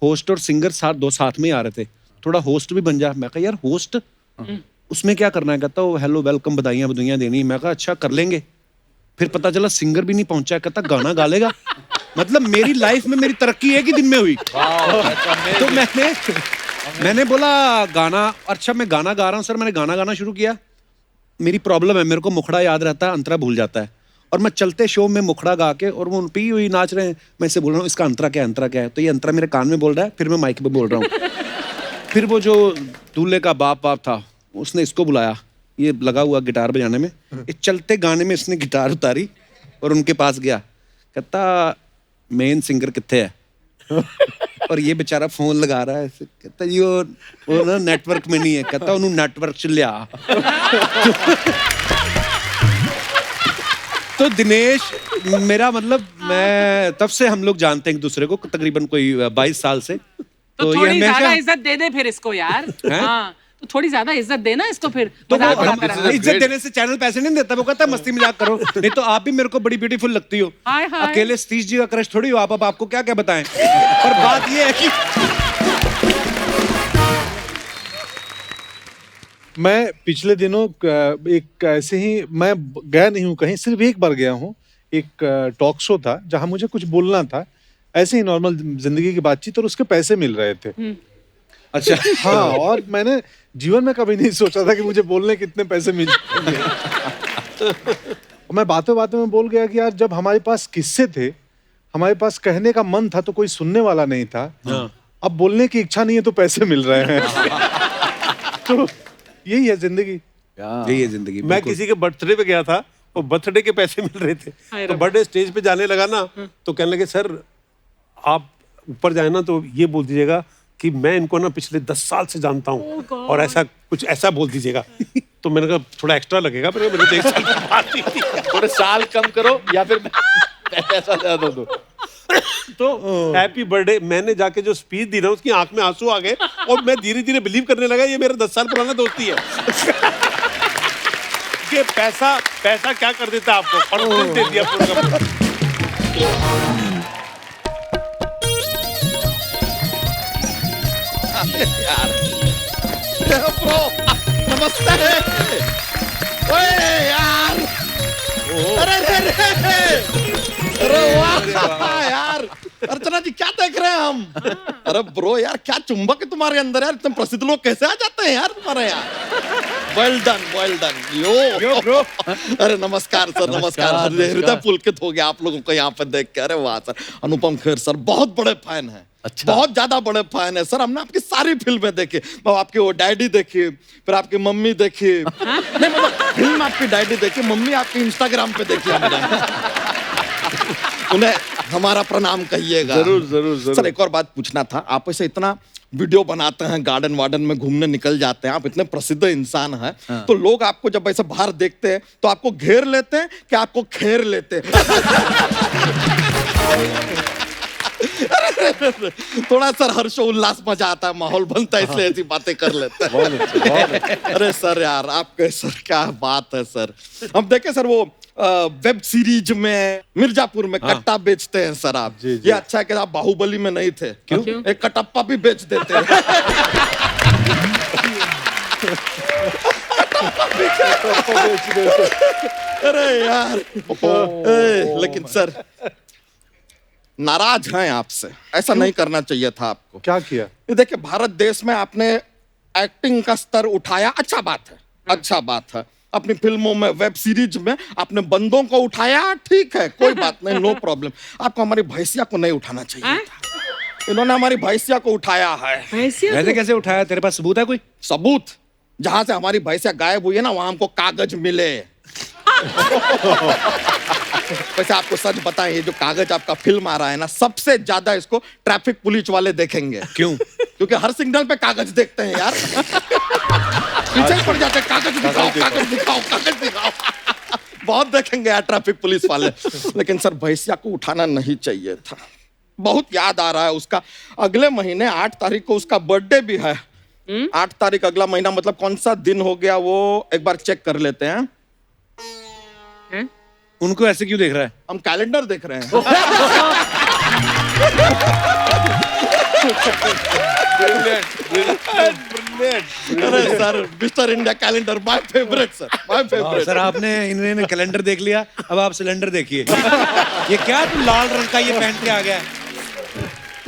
होस्ट और सिंगर दो साथ में ही आ रहे थे, थोड़ा होस्ट भी बन जा। मैं कहा यार होस्ट उसमें क्या करना है, कहता वो हेलो वेलकम बधाइयां बधाइयां देनी। मैं कहा अच्छा कर लेंगे। फिर पता चला सिंगर भी नहीं पहुंचा, कहता गाना गा लेगा। मतलब मेरी लाइफ में मेरी तरक्की एक ही दिन में हुई। तो मैंने बोला गाना, अच्छा मैं गाना गा रहा हूँ सर। मैंने गाना गाना शुरू किया। मेरी प्रॉब्लम है, मेरे को मुखड़ा याद रहता है, अंतरा भूल जाता है। और मैं चलते शो में मुखड़ा गा के और वो पी हुई नाच रहे हैं, मैं इससे बोल रहा हूँ इसका अंतरा क्या है, अंतरा क्या है। तो ये अंतरा मेरे कान में बोल रहा है, फिर मैं माइक पे बोल रहा हूँ। फिर वो जो दूल्हे का बाप था उसने इसको बुलाया, ये लगा हुआ गिटार बजाने में। इस चलते गाने में इसने गिटार उतारी और उनके पास गया, कहता मेन सिंगर कितने है। और ये बेचारा फोन लगा रहा है, कहता जी वो ना नेटवर्क में नहीं है। कहता उन्होंने नेटवर्क च लिया। तो दिनेश मेरा मतलब, मैं तब से हम लोग जानते हैं एक दूसरे को, तकरीबन कोई 22 साल से। तो ये थोड़ी ज्यादा हमेशा इज्जत दे दे फिर इसको यार। हाँ तो थोड़ी ज्यादा इज्जत देना इसको फिर। तो मजाक वो उड़ाता रहा। इज्जत देने से चैनल पैसे नहीं देता, वो कहता है मस्ती मजाक करो। नहीं तो आप भी मेरे को बड़ी ब्यूटीफुल लगती हो। हाय हाय। अकेले सतीश जी का क्रश थोड़ी हो आप, अब आपको क्या क्या बताएं। पर बात ये है कि मैं पिछले दिनों एक ऐसे ही, मैं गया नहीं हूँ कहीं, सिर्फ एक बार गया हूँ। एक टॉक शो था जहाँ मुझे कुछ बोलना था, ऐसे ही नॉर्मल जिंदगी की बातचीत, और उसके पैसे मिल रहे थे। अच्छा हाँ, और मैंने जीवन में कभी नहीं सोचा था कि मुझे बोलने कितने पैसे मिल मैं बातों बातों में बोल गया कि यार जब हमारे पास किस्से थे, हमारे पास कहने का मन था तो कोई सुनने वाला नहीं था। अब बोलने की इच्छा नहीं है तो पैसे मिल रहे हैं। तो यही है जिंदगी। यही है जिंदगी। मैं किसी के बर्थडे पे गया था और बर्थडे के पैसे मिल रहे थे, तो बर्थडे स्टेज पे जाने लगा ना, तो कहने लगे सर आप ऊपर जाए ना तो ये बोल दीजिएगा कि मैं इनको ना पिछले 10 साल से जानता हूँ और ऐसा कुछ ऐसा बोल दीजिएगा। तो मैंने कहा थोड़ा एक्स्ट्रा लगेगा, पर मेरे तो 1 साल की बात ही थी। थोड़े साल कम करो या फिर पैसा ज्यादा दो। तो हैप्पी बर्थडे मैंने जाके जो स्पीच दी ना, उसकी आंख में आंसू आ गए और मैं धीरे धीरे बिलीव करने लगा ये मेरा 10 साल पुराना दोस्ती है। कि पैसा क्या कर देता है आपको, कॉन्फिडेंस दे दिया पूरा का पूरा। ब्रो नमस्ते। ओए यार, अरे वाह यार, अर्चना जी क्या देख रहे हैं हम? अरे ब्रो यार क्या चुंबक है तुम्हारे अंदर यार, इतने प्रसिद्ध लोग कैसे आ जाते हैं यार तुम्हारे यहाँ। वेल डन यो ब्रो। अरे नमस्कार सर, नमस्कार। हृदय पुलकित हो गया आप लोगों को यहाँ पे देख के। अरे वाह सर, अनुपम खेर सर बहुत बड़े फैन हैं। अच्छा। बहुत ज्यादा बड़े फैन है सर, हमने आपकी सारी फिल्में देखी। आपकी वो डैडी देखी, फिर आपकी मम्मी देखी। नहीं मतलब फिल्म आपकी डैडी देखी, मम्मी आपकी इंस्टाग्राम पे देखी हमने। उन्हें हमारा प्रणाम कहिएगा। जरूर। सर एक और बात पूछना था, आप ऐसे इतना वीडियो बनाते हैं, गार्डन वार्डन में घूमने निकल जाते हैं, आप इतने प्रसिद्ध इंसान हैं, तो लोग आपको जब ऐसे बाहर देखते हैं तो आपको घेर लेते हैं कि आपको खेर लेते हैं? थोड़ा सर हर्षो उल्लास मजा आता है, माहौल बनता है, इसलिए ऐसी बातें कर लेते हैं। अरे सर यार आपके सर क्या बात है सर। हम देखे सर वो वेब सीरीज में मिर्जापुर में कट्टा बेचते हैं सर आप। ये अच्छा है कि आप बाहुबली में नहीं थे। क्यों? एक कटप्पा भी बेच देते हैं। अरे यार लेकिन सर नाराज हैं आपसे, ऐसा नहीं करना चाहिए था आपको। क्या किया? ये देखिए भारत देश में आपने एक्टिंग का स्तर उठाया, अच्छा बात है, अच्छा बात है। अपनी फिल्मों में, वेब सीरीज में आपने बंदों को उठाया, ठीक है, कोई बात नहीं, नो प्रॉब्लम। आपको हमारी भैंसिया को नहीं उठाना चाहिए था। इन्होंने हमारी भैंसिया को उठाया है। वैसे कैसे उठाया? तेरे पास सबूत है कोई? सबूत? जहां से हमारी भैंसिया गायब हुई है ना, वहां हमको कागज मिले। वैसे आपको सच बताएं, ये जो कागज आपका फिल्म आ रहा है ना, सबसे ज्यादा इसको ट्रैफिक पुलिस वाले देखेंगे। क्यों? क्योंकि हर सिग्नल पे कागज देखते हैं यार। पीछे पड़ जाते हैं, कागज दिखाओ, कागज दिखाओ, कागज दिखाओ। बहुत देखेंगे यार ट्रैफिक पुलिस वाले। लेकिन सर भैंसिया को उठाना नहीं चाहिए था। बहुत याद आ रहा है उसका। अगले महीने 8 तारीख को उसका बर्थडे भी है। 8 तारीख अगला महीना मतलब कौन सा दिन हो गया वो एक बार चेक कर लेते हैं। उनको ऐसे क्यों देख रहा है? हम कैलेंडर देख रहे हैं। अरे sir mister India calendar my favourite sir, my favourite. Sir आपने इन्होंने कैलेंडर देख लिया, अब आप सिलेंडर देखिए। ये क्या तू लाल रंग का ये पहन के आ गया है?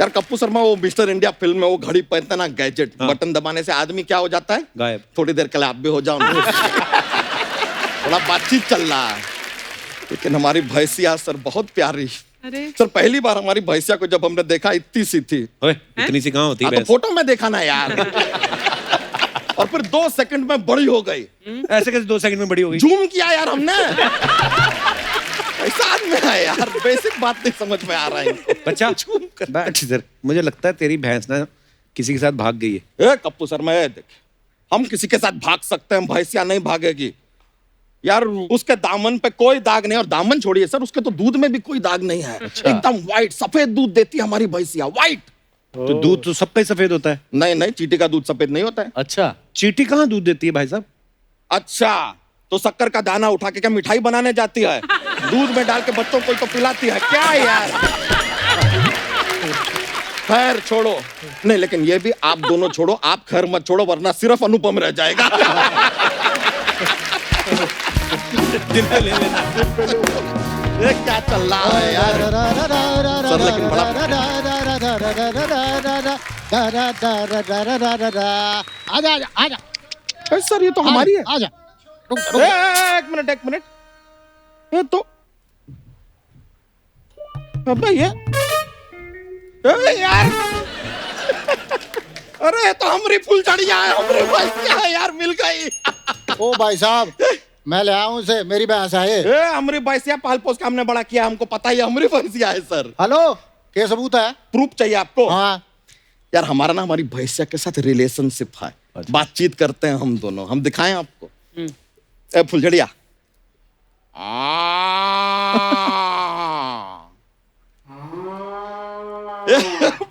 यार कप्पू शर्मा वो मिस्टर इंडिया फिल्म में वो घड़ी पहनता ना गैजेट, बटन दबाने से आदमी क्या हो जाता है? गायब। थोड़ी देर के लिए आप भी हो जाओ ना। थोड़ा बातचीत चल रहा है। लेकिन हमारी भैंसिया सर बहुत प्यारी। सर पहली बार हमारी भैंसिया को जब हमने देखा इतनी सी थी। ओए, इतनी सी कहाँ होती है तो भैंस? फोटो में देखा ना यार। और फिर 2 सेकंड में बड़ी हो गई। ऐसे कैसे 2 सेकंड में बड़ी हो गई? जूम किया यार हमने। ऐसा आदमी है यार, बेसिक बात नहीं समझ में आ रहा है इनको। बच्चा बैठ इधर। मुझे लगता है तेरी भैंस ना किसी के साथ भाग गई है। ए कप्पू शर्मा देख, हम किसी के साथ भाग सकते हैं, भैंसिया नहीं भागेगी यार। उसके दामन पे कोई दाग नहीं, और दामन छोड़िए सर, उसके तो दूध में भी कोई दाग नहीं है। एकदम व्हाइट सफेद दूध देती है हमारी भैंसिया, व्हाइट। तो दूध तो सबका ही सफेद होता है। नहीं नहीं, चींटी का दूध सफेद नहीं होता है। अच्छा, चींटी कहाँ दूध देती है भाई साहब? अच्छा, तो शक्कर का दाना उठा के क्या मिठाई बनाने जाती है? दूध में डाल के बच्चों को तो पिलाती है क्या यार? खैर छोड़ो। नहीं लेकिन ये भी आप दोनों छोड़ो, आप खैर मत छोड़ो वरना सिर्फ अनुपम रह जाएगा। दिल पे ले लेना। ये क्या चल रहा है यार? सर लेकिन बड़ा आजा आजा आजा सर ये तो हमारी है। आजा एक मिनट ये तो अबे ये यार अरे ये तो हमारी फुलझड़िया है, हमारी भैंसिया है यार, मिल गई। ओ भाई साहब मैं ले आया हूं उसे, मेरी भैंस है ये। हमारी भैंसिया पाल पोस के हमने बड़ा किया, हमको पता ही है हमारी भैंसिया है सर। हेलो क्या सबूत है? प्रूफ चाहिए आपको? हाँ यार हमारा ना हमारी भैंसिया के साथ रिलेशनशिप है। बातचीत करते हैं हम दोनों, हम दिखाएं आपको। ए फुलझड़िया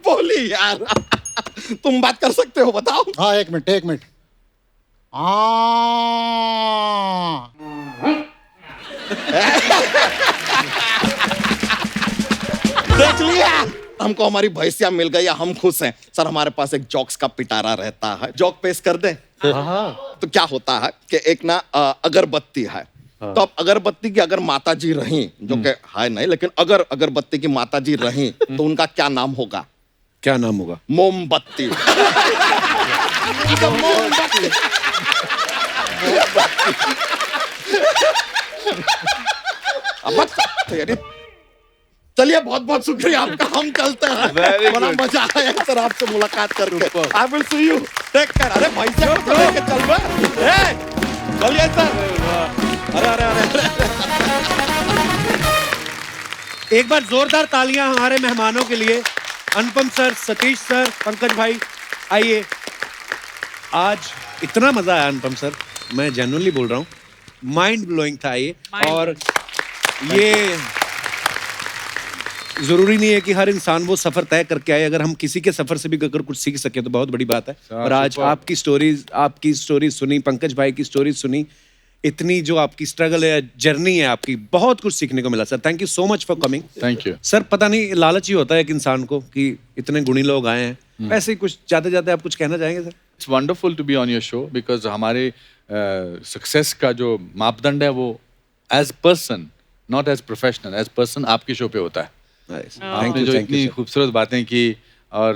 बोली यार। तुम बात कर सकते हो, बताओ। हाँ एक मिनट देख लिया, हमको हमारी भैंसिया मिल गई, हम खुश हैं सर। हमारे पास एक जॉक्स का पिटारा रहता है, जॉक पेश कर दे। तो क्या होता है कि एक ना अगरबत्ती है। तो अब अगरबत्ती की अगर माताजी रही, जो कि है नहीं, लेकिन अगर अगरबत्ती की माताजी रही तो उनका क्या नाम होगा? क्या नाम होगा? मोमबत्ती। मोमबत्ती। चलिए बहुत बहुत शुक्रिया आपका, हम चलते हैं। बड़ा मजा आया सर आपसे मुलाकात करके। I will see you, take care. अरे भाई साहब को लेके चल रहे, चलिए सर। अरे अरे अरे एक बार जोरदार तालियां हमारे मेहमानों के लिए। अनुपम सर, सतीश सर, पंकज भाई आइए। आज इतना मजा आया अनुपम सर, मैं जेन्युइनली बोल रहा हूँ, माइंड ब्लोइंग था ये। और ये जरूरी नहीं है कि हर इंसान वो सफर तय करके आए, अगर हम किसी के सफर से भी अगर कुछ सीख सके तो बहुत बड़ी बात है। और आज आपकी स्टोरीज सुनी, पंकज भाई की स्टोरीज सुनी, इतनी जो आपकी स्ट्रगल है, जर्नी है आपकी, बहुत कुछ सीखने को मिला sir. Thank you so much for coming. Thank you sir. पता नहीं लालच ही होता है एक इंसान को कि इतने गुणी लोग आए हैं, वैसे ही कुछ जाते जाते आप कुछ कहना चाहेंगे sir? It's wonderful to be on your show because हमारे सक्सेस का जो मापदंड है वो as person, not as professional, as person आपके शो पे होता है। आपने जो इतनी खूबसूरत बातें की और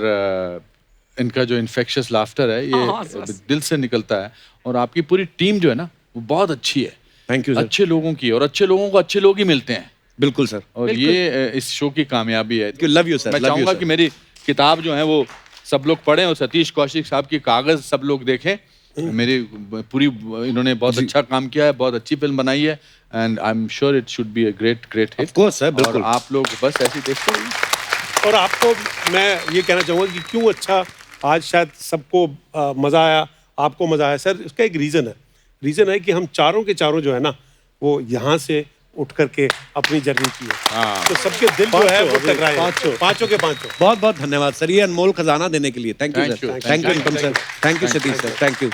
इनका जो इन्फेक्शियस लाफ्टर है ये दिल से निकलता है, और आपकी पूरी टीम जो है ना वो बहुत अच्छी है। Thank you sir. अच्छे लोगों की, और अच्छे लोगों को अच्छे लोग ही मिलते हैं। बिल्कुल सर। और ये इस शो की कामयाबी है। Love you sir. मैं चाहूंगा कि मेरी किताब जो है वो सब लोग पढ़ें, और सतीश कौशिक साहब की कागज सब लोग देखें। मेरी पूरी, इन्होंने बहुत अच्छा काम किया है, बहुत अच्छी फिल्म बनाई है, and I am sure it should be a great hit. Of course sir, बिल्कुल। आप लोग बस ऐसे ही देखते रहिए। और आपको मैं ये कहना चाहूँगा कि क्यों अच्छा आज शायद सबको मज़ा आया, आपको मज़ा आया सर। इसका एक रीज़न है कि हम चारों के चारों जो है ना वो यहाँ से उठ करके अपनी जर्नी की है। हाँ। तो सबके दिल जो है वो टकराए, पांचों के पांचों। बहुत बहुत धन्यवाद सर, ये अनमोल खजाना देने के लिए। Thank you Thank sir, you, thank you Anupam sir, thank you Satish sir, thank you.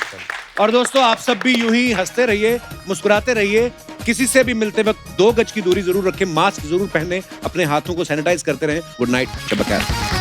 और दोस्तों आप सब भी यूं ही हंसते रहिए, मुस्कुराते रहिए, किसी से भी मिलते वक्त 2 गज की दूरी जरूर रखें, मास्क जरूर पहने, अपने हाथों को सैनिटाइज करते रहें। गुड नाइट, शब ख़ैर।